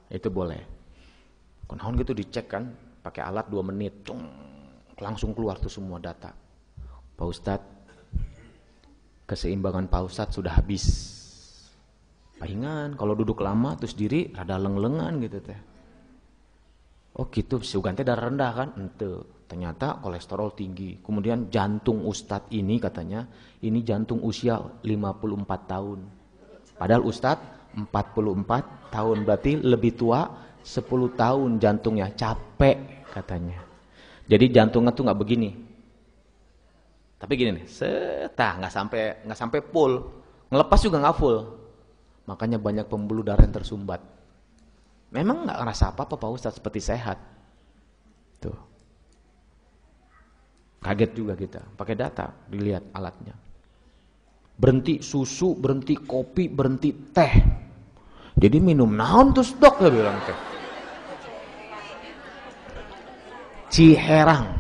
Speaker 1: itu boleh. Kenaun gitu dicek kan, pakai alat 2 menit, langsung keluar tuh semua data. Pak Ustadz, keseimbangan Pak Ustadz sudah habis. Palingan kalau duduk lama terus diri rada leng-lengan gitu teh. Oh gitu, sugante darah rendah kan? Ente. Ternyata kolesterol tinggi. Kemudian jantung Ustadz ini katanya, ini jantung usia 54 tahun. Padahal Ustadz 44 tahun, berarti lebih tua 10 tahun jantungnya, capek katanya. Jadi jantungnya tuh nggak begini. Tapi gini nih, nggak sampai full, ngelepas juga nggak full. Makanya banyak pembuluh darah yang tersumbat. Memang nggak ngerasa apa-apa Pak Ustadz, seperti sehat. Tuh. Kaget juga kita, pakai data, dilihat alatnya. Berhenti susu, berhenti kopi, berhenti teh. Jadi minum naon terus dok, ya bilang teh. Ciherang.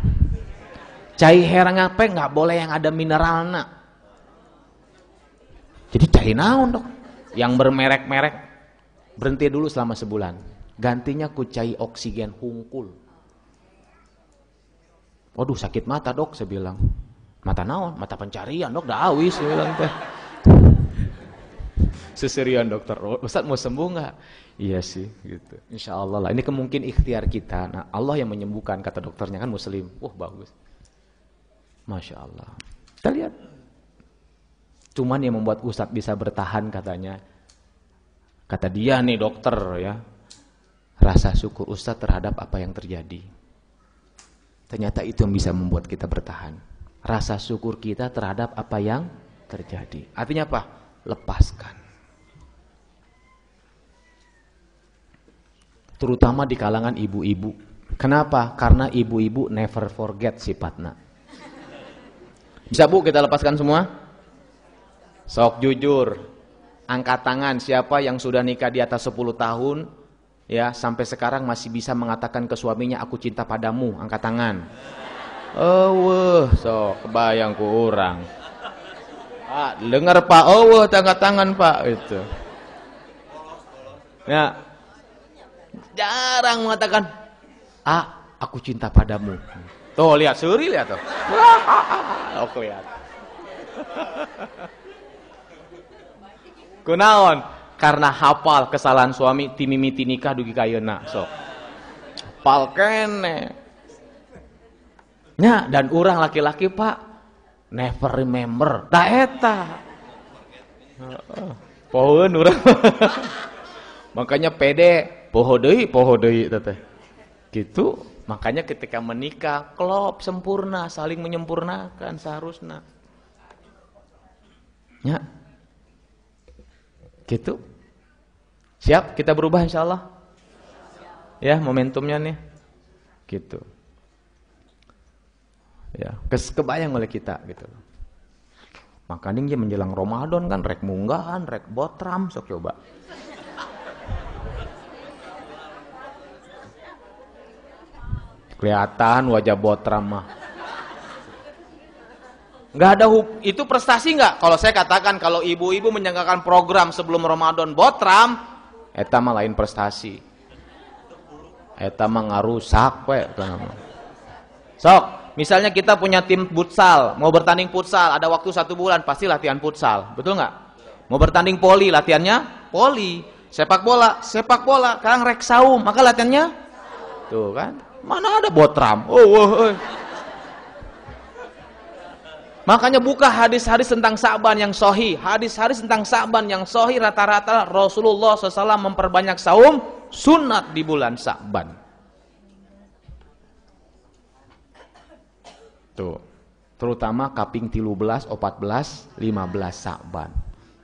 Speaker 1: Cai herang apa nggak boleh yang ada mineralnya. Jadi cai naon dok. Yang bermerek-merek berhenti dulu selama sebulan. Gantinya ku cai oksigen hungkul. Waduh sakit mata dok, saya bilang. Mata naon? Mata pencarian dok, dah awis, saya bilang teh. Seserian dokter, Ustaz mau sembuh nggak? Iya sih, gitu. Insya Allah lah. Ini kemungkinan ikhtiar kita. Nah Allah yang menyembuhkan, kata dokternya kan Muslim. Bagus. Masya Allah. Kita lihat. Cuman yang membuat Ustaz bisa bertahan katanya, kata dia nih dokter ya, rasa syukur Ustaz terhadap apa yang terjadi. Ternyata itu yang bisa membuat kita bertahan. Rasa syukur kita terhadap apa yang terjadi. Artinya apa? Lepaskan. Terutama di kalangan ibu-ibu. Kenapa? Karena ibu-ibu never forget sifatnya. Bisa Bu kita lepaskan semua? Sok jujur. Angkat tangan siapa yang sudah nikah di atas 10 tahun. Ya, sampai sekarang masih bisa mengatakan ke suaminya, aku cinta padamu, angkat tangan. So kebayang ku orang. Pak, dengar Pak, angkat tangan Pak, itu. Ya, jarang mengatakan, aku cinta padamu. Tuh lihat, suri lihat tuh. Oh lihat. Kunaon? Karena hafal kesalahan suami, timimiti nikah dugi kayeuna sok. Hafal kene. Nya dan urang laki-laki Pak never remember. Da eta. Pohoeun urang. Makanya pede, poho deui teh. Gitu. Makanya ketika menikah klop sempurna, saling menyempurnakan seharusnya. Nya. Gitu. Siap kita berubah insyaallah. Ya, momentumnya nih. Gitu. Ya, kebayang oleh kita gitu. Makanya dia menjelang Ramadan kan rek munggahan, rek botram, sok coba. Kelihatan wajah botram mah. Nggak ada itu prestasi nggak? Kalau saya katakan kalau ibu-ibu menjalankan program sebelum Ramadan botram, eta mah lain prestasi. Eta mah ngarusak we. Sok, misalnya kita punya tim futsal, mau bertanding futsal, ada waktu 1 bulan, pasti latihan futsal, betul nggak? Mau bertanding poli, latihannya poli. Sepak bola, sekarang rek saum, maka latihannya tuh kan, mana ada botram. Makanya buka hadis-hadis tentang Sa'ban yang sahih. Hadis-hadis tentang Sa'ban yang sahih rata-rata Rasulullah SAW memperbanyak saum sunat di bulan Sa'ban. Tuh. Terutama kaping 13, 14, 15 Sa'ban.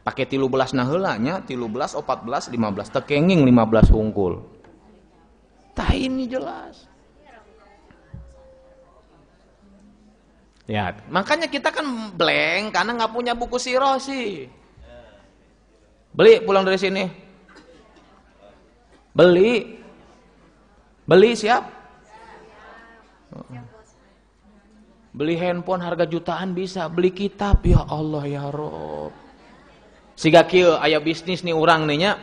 Speaker 1: Pakai 13 nah heula nya, 13, 14, 15 tekenging 15 hungkul. Tah ini jelas. Ya, makanya kita kan blank karena nggak punya buku sirah sih. Beli pulang dari sini. Beli siap? Beli handphone harga jutaan bisa, beli kitab ya Allah ya Rob. Siga kieu aya bisnis nih urang nih nya.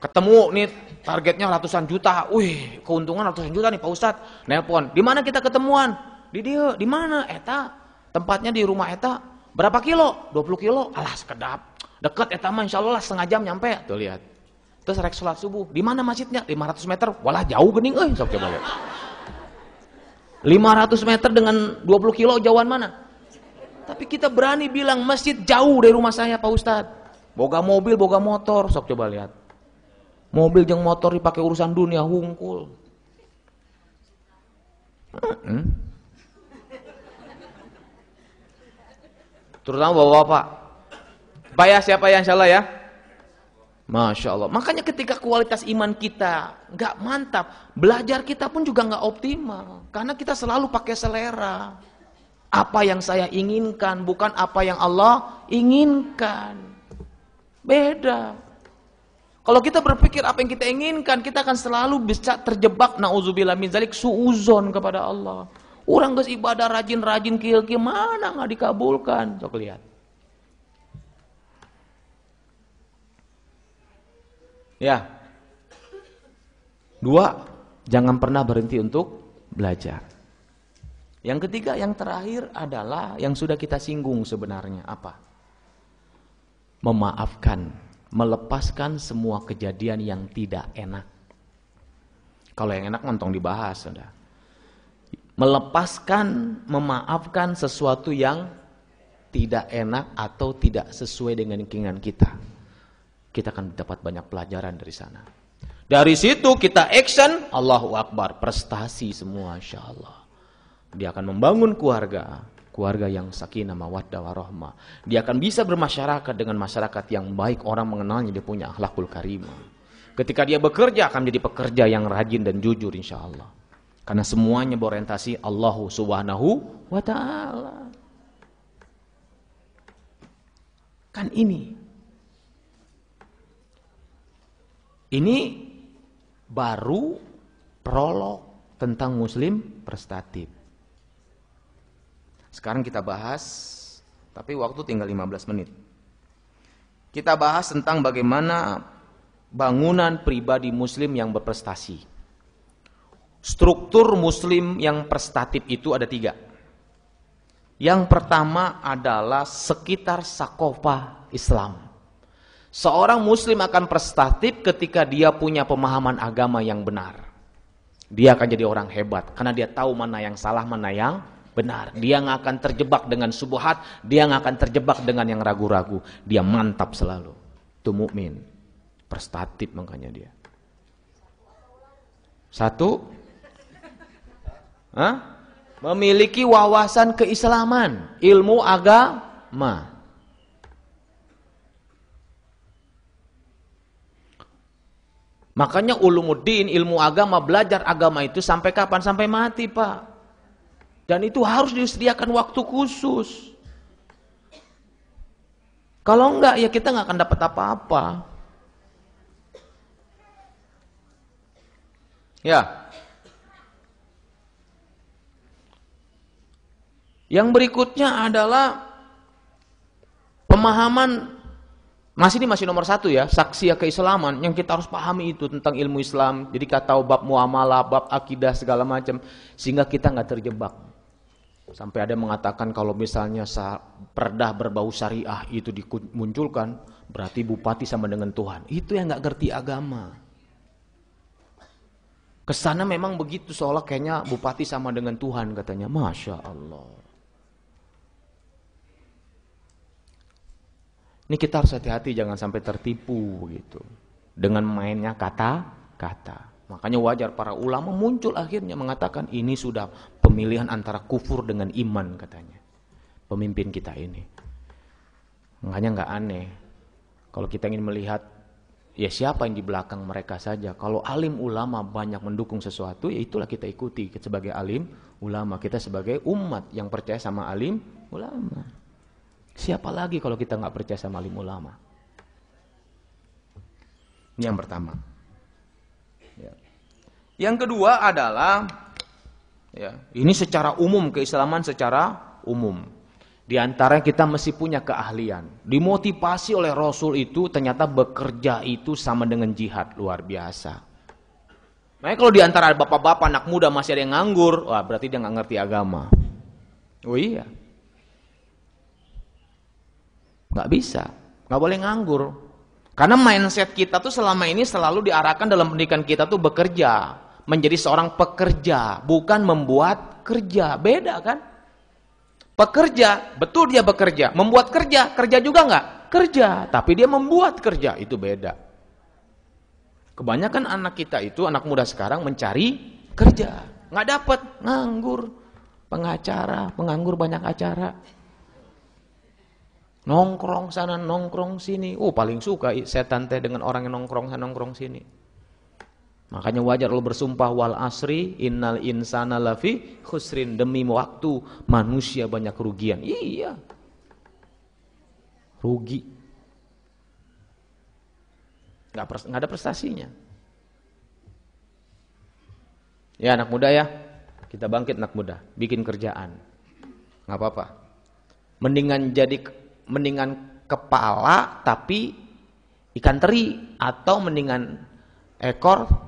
Speaker 1: Ketemu nih targetnya ratusan juta. Wih, keuntungan ratusan juta nih Pak Ustadz. Nelpon, "Di mana kita ketemuan?" Di dia, di mana? Eta. Tempatnya di rumah eta. Berapa kilo? 20 kilo. Alah sekedap. Dekat eta mah insyaallah setengah jam nyampe. Tuh lihat. Terus rek salat subuh. Di mana masjidnya? 500 meter. Walah jauh geuning euy, sok coba lihat. 500 meter dengan 20 kilo jauhan mana? Tapi kita berani bilang masjid jauh dari rumah saya Pak Ustadz. Boga mobil, boga motor, sok coba lihat. Mobil jeung motor dipakai urusan dunia hungkul. Terutama bapak-bapak. Pak ya, siapa ya insyaallah ya? Masya Allah. Makanya ketika kualitas iman kita nggak mantap, belajar kita pun juga nggak optimal. Karena kita selalu pakai selera. Apa yang saya inginkan, bukan apa yang Allah inginkan. Beda. Kalau kita berpikir apa yang kita inginkan, kita akan selalu bisa terjebak, na'udzubillah min dzalik, suuzon kepada Allah. Orang geus ibadah rajin-rajin kieu-kieu mana nggak dikabulkan. Sok lihat. Ya. 2, jangan pernah berhenti untuk belajar. Yang ketiga, yang terakhir adalah yang sudah kita singgung sebenarnya, apa? Memaafkan, melepaskan semua kejadian yang tidak enak. Kalau yang enak montong dibahas, sudah. Melepaskan, memaafkan sesuatu yang tidak enak atau tidak sesuai dengan keinginan kita. Kita akan dapat banyak pelajaran dari sana. Dari situ kita action, Allahu Akbar, prestasi semua insyaallah. Dia akan membangun keluarga yang sakinah, mawaddah, warahmah. Dia akan bisa bermasyarakat dengan masyarakat yang baik, orang mengenalnya dia punya akhlakul karimah. Ketika dia bekerja akan menjadi pekerja yang rajin dan jujur insyaallah. Karena semuanya berorientasi Allahu Subhanahu wa ta'ala. Kan ini baru prolog tentang muslim prestatif. Sekarang kita bahas, tapi waktu tinggal 15 menit. Kita bahas tentang bagaimana bangunan pribadi muslim yang berprestasi. Struktur muslim yang prestatif itu ada 3. Yang pertama adalah sekitar sakofah Islam. Seorang muslim akan prestatif ketika dia punya pemahaman agama yang benar. Dia akan jadi orang hebat karena dia tahu mana yang salah, mana yang benar. Dia nggak akan terjebak dengan subuhat, dia nggak akan terjebak dengan yang ragu-ragu. Dia mantap selalu. Itu mukmin. Prestatif makanya dia. 1, memiliki wawasan keislaman, ilmu agama. Makanya ulumuddin, ilmu agama, belajar agama itu sampai kapan? Sampai mati, Pak. Dan itu harus disediakan waktu khusus. Kalau enggak, ya kita nggak akan dapat apa-apa. Ya. Yang berikutnya adalah pemahaman, masih nomor 1 ya, saksi keislaman yang kita harus pahami itu tentang ilmu Islam. Jadi kita tahu bab muamalah, bab akidah segala macam, sehingga kita nggak terjebak. Sampai ada yang mengatakan kalau misalnya perdah berbau syariah itu dimunculkan, berarti bupati sama dengan Tuhan. Itu yang nggak ngerti agama. Kesana memang begitu, seolah kayaknya bupati sama dengan Tuhan katanya. Masya Allah. Ini kita harus hati-hati jangan sampai tertipu gitu dengan mainnya kata-kata. Makanya wajar para ulama muncul akhirnya mengatakan ini sudah pemilihan antara kufur dengan iman katanya. pemimpin kita ini. Makanya nggak aneh kalau kita ingin melihat ya siapa yang di belakang mereka saja. Kalau alim ulama banyak mendukung sesuatu, ya itulah kita ikuti sebagai alim ulama. Kita sebagai umat yang percaya sama alim ulama. Siapa lagi kalau kita nggak percaya sama alim ulama? Ini yang pertama. Ya. Yang kedua adalah, ya, ini secara umum, keislaman secara umum. Di antara kita mesti punya keahlian. Dimotivasi oleh Rasul itu ternyata bekerja itu sama dengan jihad, luar biasa. Makanya kalau di antara bapak-bapak anak muda masih ada yang nganggur, wah berarti dia nggak ngerti agama. Oh iya. Nggak bisa, nggak boleh nganggur. Karena mindset kita tuh selama ini selalu diarahkan dalam pendidikan kita tuh bekerja. Menjadi seorang pekerja, bukan membuat kerja. Beda kan? Pekerja, betul dia bekerja. Membuat kerja, kerja juga nggak? Kerja, tapi dia membuat kerja, itu beda. Kebanyakan anak kita itu, anak muda sekarang mencari kerja. Nggak dapat, nganggur. Pengacara, penganggur banyak acara. Nongkrong sana, nongkrong sini. Paling suka setan teh dengan orang yang nongkrong sana, nongkrong sini. Makanya wajar Allah bersumpah wal asri innal insana lafi khusrin, demi waktu manusia banyak kerugian. Iya. Rugi. Nggak ada prestasinya. Ya anak muda ya, kita bangkit anak muda, bikin kerjaan. Nggak apa-apa. Mendingan kepala tapi ikan teri, atau mendingan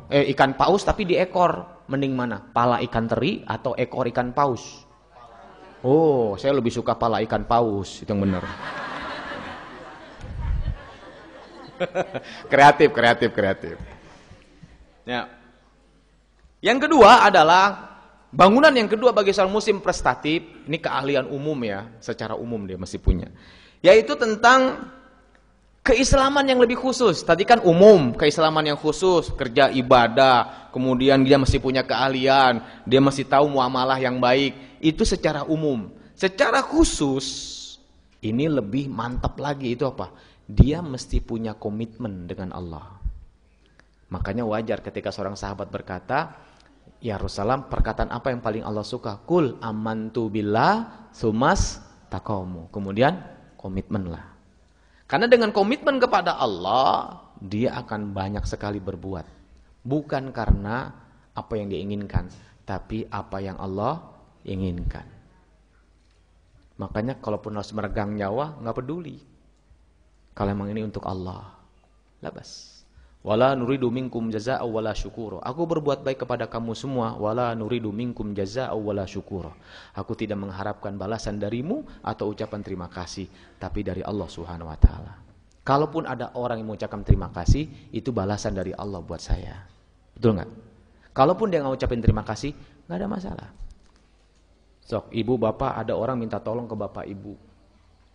Speaker 1: ikan paus tapi di ekor. Mending mana? Pala ikan teri atau ekor ikan paus? Oh, saya lebih suka pala ikan paus, itu yang benar. kreatif. Ya. Yang kedua adalah bangunan yang kedua bagi seorang muslim prestatif. Ini keahlian umum ya, secara umum dia mesti punya. Yaitu tentang keislaman yang lebih khusus. Tadi kan umum, keislaman yang khusus, kerja ibadah, kemudian dia mesti punya keahlian, dia mesti tahu muamalah yang baik. Itu secara umum. Secara khusus, ini lebih mantap lagi, itu apa? Dia mesti punya komitmen dengan Allah. Makanya wajar ketika seorang sahabat berkata, ya Rasulullah, perkataan apa yang paling Allah suka? Kul amantu billah sumas taqamu. Kemudian komitmenlah. Karena dengan komitmen kepada Allah, dia akan banyak sekali berbuat. Bukan karena apa yang dia inginkan, tapi apa yang Allah inginkan. Makanya kalaupun harus meregang nyawa, nggak peduli. Kalau memang ini untuk Allah, labas. Wala nuridu minkum jaza'a wala syukura. Aku berbuat baik kepada kamu semua. Wala nuridu minkum jaza'a wala syukura. Aku tidak mengharapkan balasan darimu atau ucapan terima kasih, tapi dari Allah Subhanahu wa taala. Kalaupun ada orang yang mengucapkan terima kasih, itu balasan dari Allah buat saya. Betul nggak? Kalaupun dia nggak ucapin terima kasih, nggak ada masalah. Sok, ibu bapak ada orang minta tolong ke bapak ibu.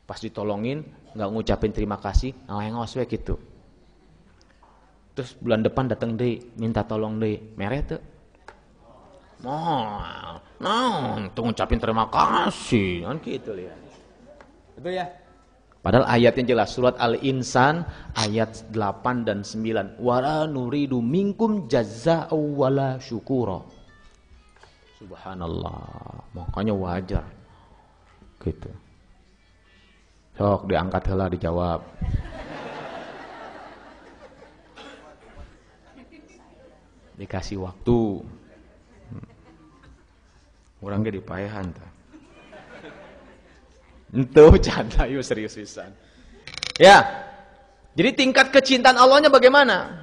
Speaker 1: Pas ditolongin, nggak ngucapin terima kasih, ngengos we gitu. Terus bulan depan datang deh, minta tolong deh, mereh tuh. Tuh ngucapin terima kasih, kan gitu lihat. Betul ya? Padahal ayatnya jelas, surat Al-Insan ayat 8 dan 9. Wala nuridu minkum jazaa'u wala syukura. Subhanallah, makanya wajar. Gitu. Sok diangkat heula dijawab. Dikasih waktu. Orang ge dipaehan tah. Entuh canda yuk serius pisan. Ya. Jadi tingkat kecintaan Allahnya bagaimana?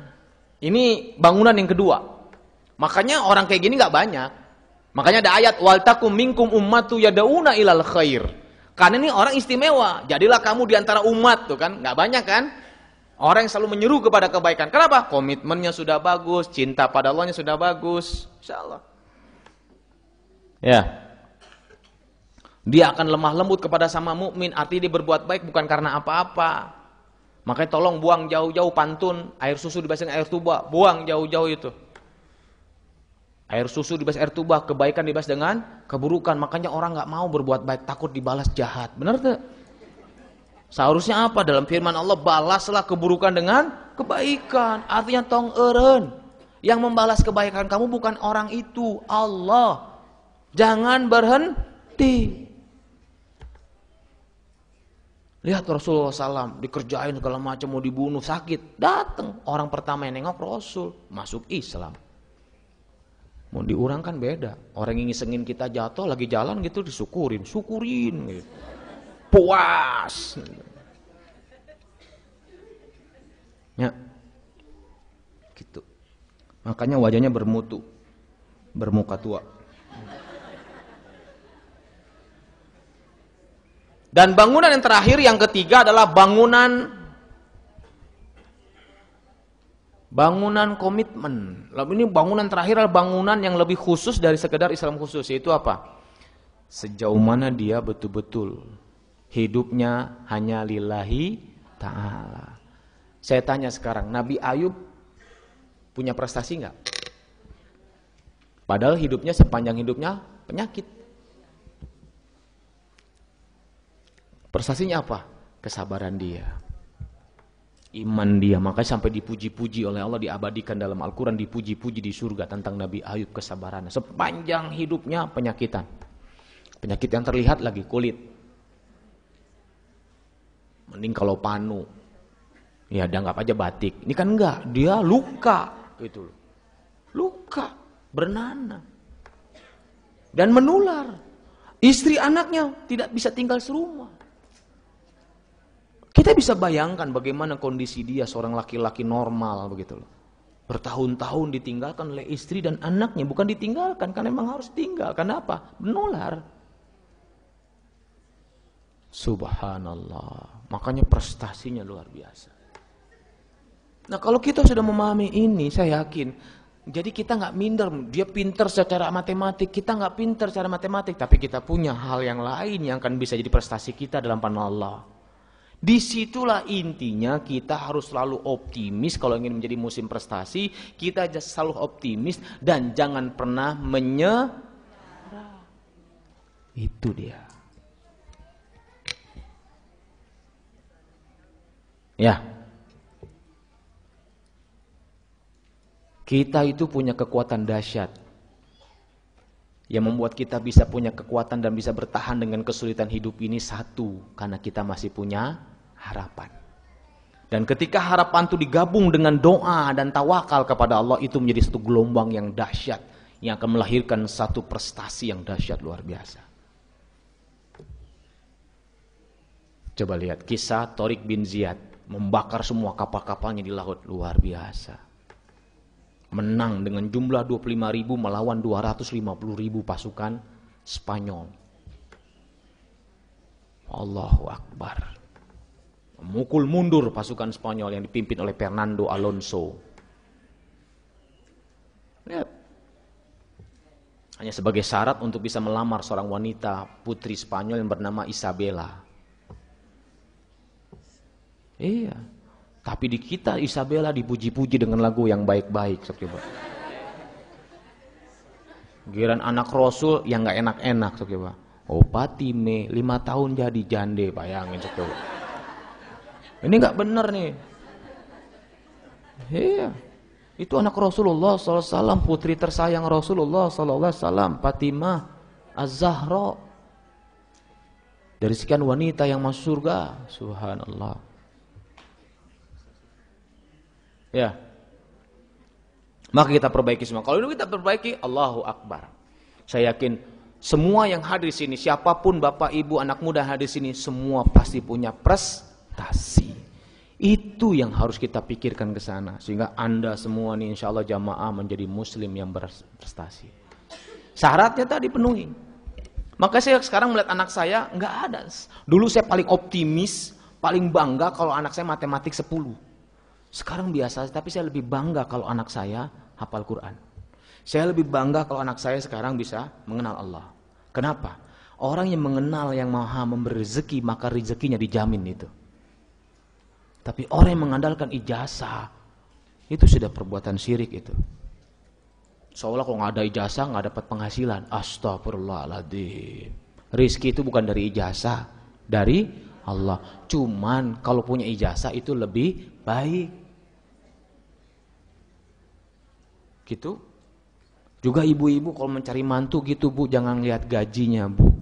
Speaker 1: Ini bangunan yang kedua. Makanya orang kayak gini enggak banyak. Makanya ada ayat wal takum minkum ummatu yad'una ilal khair. Karena ini orang istimewa. Jadilah kamu di antara umat tuh kan, enggak banyak kan? Orang yang selalu menyeru kepada kebaikan. Kenapa? Komitmennya sudah bagus, cinta pada Allahnya sudah bagus. Insyaallah. Ya. Dia akan lemah lembut kepada sama mukmin, artinya dia berbuat baik bukan karena apa-apa. Makanya tolong buang jauh-jauh pantun, air susu dibanding air tuba, buang jauh-jauh itu. Air susu dibalas air tuba, kebaikan dibalas dengan keburukan. Makanya orang nggak mau berbuat baik, takut dibalas jahat. Benar tuh? Seharusnya apa? Dalam firman Allah, balaslah keburukan dengan kebaikan. Artinya tong eureun. Yang membalas kebaikan kamu bukan orang itu, Allah. Jangan berhenti. Lihat Rasulullah SAW dikerjain segala macam, mau dibunuh, sakit, datang orang pertama yang nengok Rasul, masuk Islam. Mau diurang kan beda. Orang yang ngisengin kita jatuh lagi jalan gitu disyukurin, syukurin gitu. Puas. Ya. Gitu. Makanya wajahnya bermutu, bermuka tua. Dan bangunan yang terakhir, yang ketiga adalah bangunan komitmen. Lalu ini bangunan terakhir adalah bangunan yang lebih khusus dari sekedar Islam khusus, yaitu apa? Sejauh mana dia betul-betul hidupnya hanya lillahi ta'ala. Saya tanya sekarang, Nabi Ayub punya prestasi enggak? Padahal hidupnya sepanjang hidupnya penyakit. Prestasinya apa? Kesabaran dia, iman dia. Makanya sampai dipuji-puji oleh Allah, diabadikan dalam Al-Quran, dipuji-puji di surga tentang Nabi Ayub, kesabarannya. Sepanjang hidupnya penyakitan. Penyakit yang terlihat lagi, kulit. Mending kalau panu, ya dianggap aja batik. Ini kan enggak, dia luka. Gitu. Luka, bernanah. Dan menular. Istri anaknya tidak bisa tinggal serumah. Kita bisa bayangkan bagaimana kondisi dia, seorang laki-laki normal begitu loh. Bertahun-tahun ditinggalkan oleh istri dan anaknya, bukan ditinggalkan karena memang harus tinggal. Karena apa? Menular. Subhanallah. Makanya prestasinya luar biasa. Nah, kalau kita sudah memahami ini, saya yakin, jadi kita nggak minder. Dia pinter secara matematik, kita nggak pinter secara matematik, tapi kita punya hal yang lain yang akan bisa jadi prestasi kita dalam pandangan Allah. Disitulah intinya, kita harus selalu optimis. Kalau ingin menjadi musim prestasi, kita selalu optimis dan jangan pernah menyerah. Itu dia. Ya. Kita itu punya kekuatan dahsyat yang membuat kita bisa punya kekuatan dan bisa bertahan dengan kesulitan hidup ini. Satu, karena kita masih punya harapan. Dan ketika harapan itu digabung dengan doa dan tawakal kepada Allah, itu menjadi satu gelombang yang dahsyat yang akan melahirkan satu prestasi yang dahsyat luar biasa. Coba lihat kisah Tariq bin Ziyad membakar semua kapal-kapalnya di laut, luar biasa. Menang dengan jumlah 25.000 melawan 250.000 pasukan Spanyol. Allahu Akbar. Memukul mundur pasukan Spanyol yang dipimpin oleh Fernando Alonso. Lihat. Hanya sebagai syarat untuk bisa melamar seorang wanita putri Spanyol yang bernama Isabella. Iya. Tapi di kita Isabella dipuji-puji dengan lagu yang baik-baik. Coba. Giliran anak Rasul yang nggak enak-enak. Coba. Oh Patime 5 tahun jadi jande, bayangin coba. Ini nggak benar nih. Iya. Itu anak Rasulullah SAW, putri tersayang Rasulullah SAW, Fatimah Az-Zahra. Dari sekian wanita yang masuk surga, subhanallah. Ya. Maka kita perbaiki semua. Kalau itu kita perbaiki, Allahu Akbar. Saya yakin semua yang hadir di sini, siapapun bapak, ibu, anak muda hadir di sini, semua pasti punya prestasi. Itu yang harus kita pikirkan ke sana, sehingga Anda semua nih insya Allah jamaah menjadi muslim yang berprestasi. Syaratnya tadi penuhi. Maka saya sekarang melihat anak saya nggak ada. Dulu saya paling optimis, paling bangga kalau anak saya matematik 10. Sekarang biasa, tapi saya lebih bangga kalau anak saya hafal Quran. Saya lebih bangga kalau anak saya sekarang bisa mengenal Allah. Kenapa? Orang yang mengenal yang maha memberi rezeki, maka rezekinya dijamin itu. Tapi orang yang mengandalkan ijazah, itu sudah perbuatan syirik itu. Seolah kalau nggak ada ijazah nggak dapat penghasilan. Astagfirullahaladzim. Rizki itu bukan dari ijazah, dari Allah. Cuman kalau punya ijazah itu lebih baik. Gitu. Juga ibu-ibu kalau mencari mantu gitu Bu, jangan lihat gajinya Bu.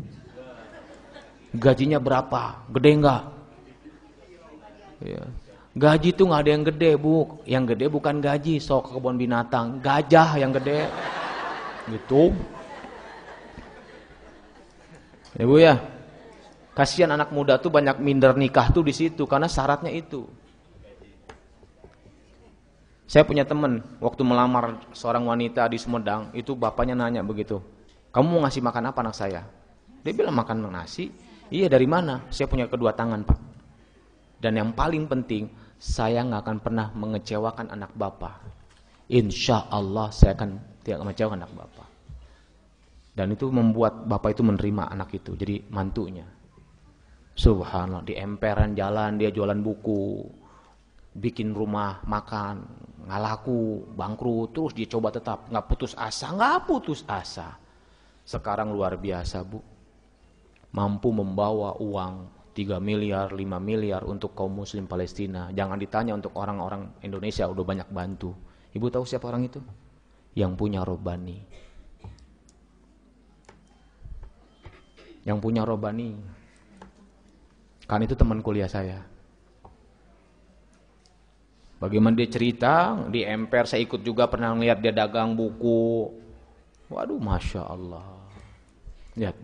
Speaker 1: Gajinya berapa? Gede enggak? Ya. Gaji tuh nggak ada yang gede Bu. Yang gede bukan gaji, sok ke kebun binatang, gajah yang gede. Gitu. Ya Bu ya. Kasihan anak muda tuh banyak minder nikah tuh di situ karena syaratnya itu. Saya punya teman, waktu melamar seorang wanita di Sumedang, itu bapaknya nanya begitu, kamu mau ngasih makan apa anak saya? Dia bilang makan nasi. Iya, dari mana? Saya punya kedua tangan Pak. Dan yang paling penting, saya nggak akan pernah mengecewakan anak bapak. Insya Allah saya akan tidak mengecewakan anak bapak. Dan itu membuat bapak itu menerima anak itu, jadi mantunya. Subhanallah, di emperan jalan dia jualan buku, bikin rumah makan, nggak laku, bangkrut, terus dia coba tetap, nggak putus asa. Sekarang luar biasa Bu, mampu membawa uang 3 miliar, 5 miliar untuk kaum muslim Palestina. Jangan ditanya untuk orang-orang Indonesia, udah banyak bantu. Ibu tahu siapa orang itu? Yang punya Robani. Yang punya Robani. Kan itu teman kuliah saya. Bagaimana dia cerita, di emper saya ikut juga pernah melihat dia dagang buku. Waduh, Masya Allah. Lihat,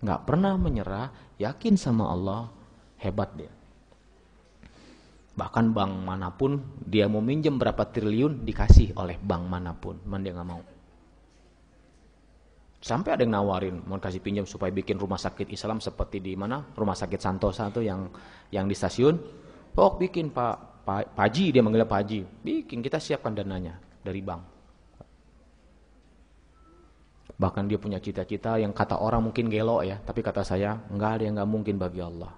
Speaker 1: nggak pernah menyerah, yakin sama Allah, hebat dia. Bahkan bank manapun, dia mau minjem berapa triliun, dikasih oleh bank manapun, cuman dia nggak mau. Sampai ada yang nawarin, mau kasih pinjam supaya bikin rumah sakit Islam seperti di mana? Rumah sakit Santosa tuh yang di stasiun. Oh bikin Pak Haji, dia manggilnya Pak Haji. Bikin, kita siapkan dananya dari bank. Bahkan dia punya cita-cita yang kata orang mungkin gelo ya, tapi kata saya, enggak ada yang enggak mungkin bagi Allah.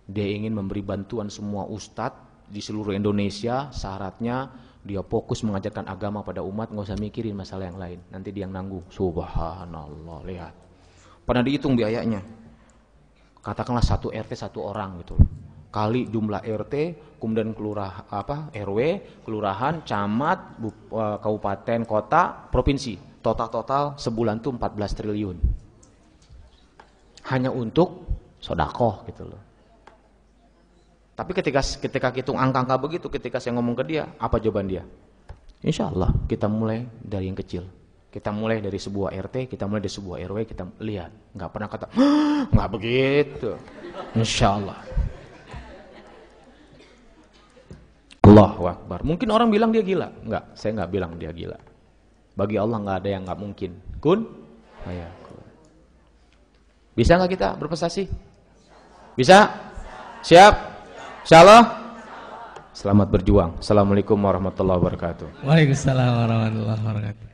Speaker 1: Dia ingin memberi bantuan semua ustadz di seluruh Indonesia, syaratnya dia fokus mengajarkan agama pada umat, nggak usah mikirin masalah yang lain. Nanti dia yang nanggung. Subhanallah, lihat. Pernah dihitung biayanya. Katakanlah 1 RT 1 orang gitu. Kali jumlah RT, kemudian RW, kelurahan, camat, kabupaten, kota, provinsi. Total sebulan tuh 14 triliun. Hanya untuk sedekah gitu loh. Tapi ketika hitung angka-angka begitu, ketika saya ngomong ke dia, apa jawaban dia? Insya Allah kita mulai dari yang kecil. Kita mulai dari sebuah RT, kita mulai dari sebuah RW, kita lihat. Nggak pernah kata, nggak begitu. Insya Allah. Allahu Akbar. Mungkin orang bilang dia gila. Enggak, saya nggak bilang dia gila. Bagi Allah nggak ada yang nggak mungkin. Kun fayakun. Bisa nggak kita berprestasi? Bisa? Siap? Insyaallah. Selamat berjuang. Assalamualaikum warahmatullahi wabarakatuh.
Speaker 2: Waalaikumsalam warahmatullahi wabarakatuh.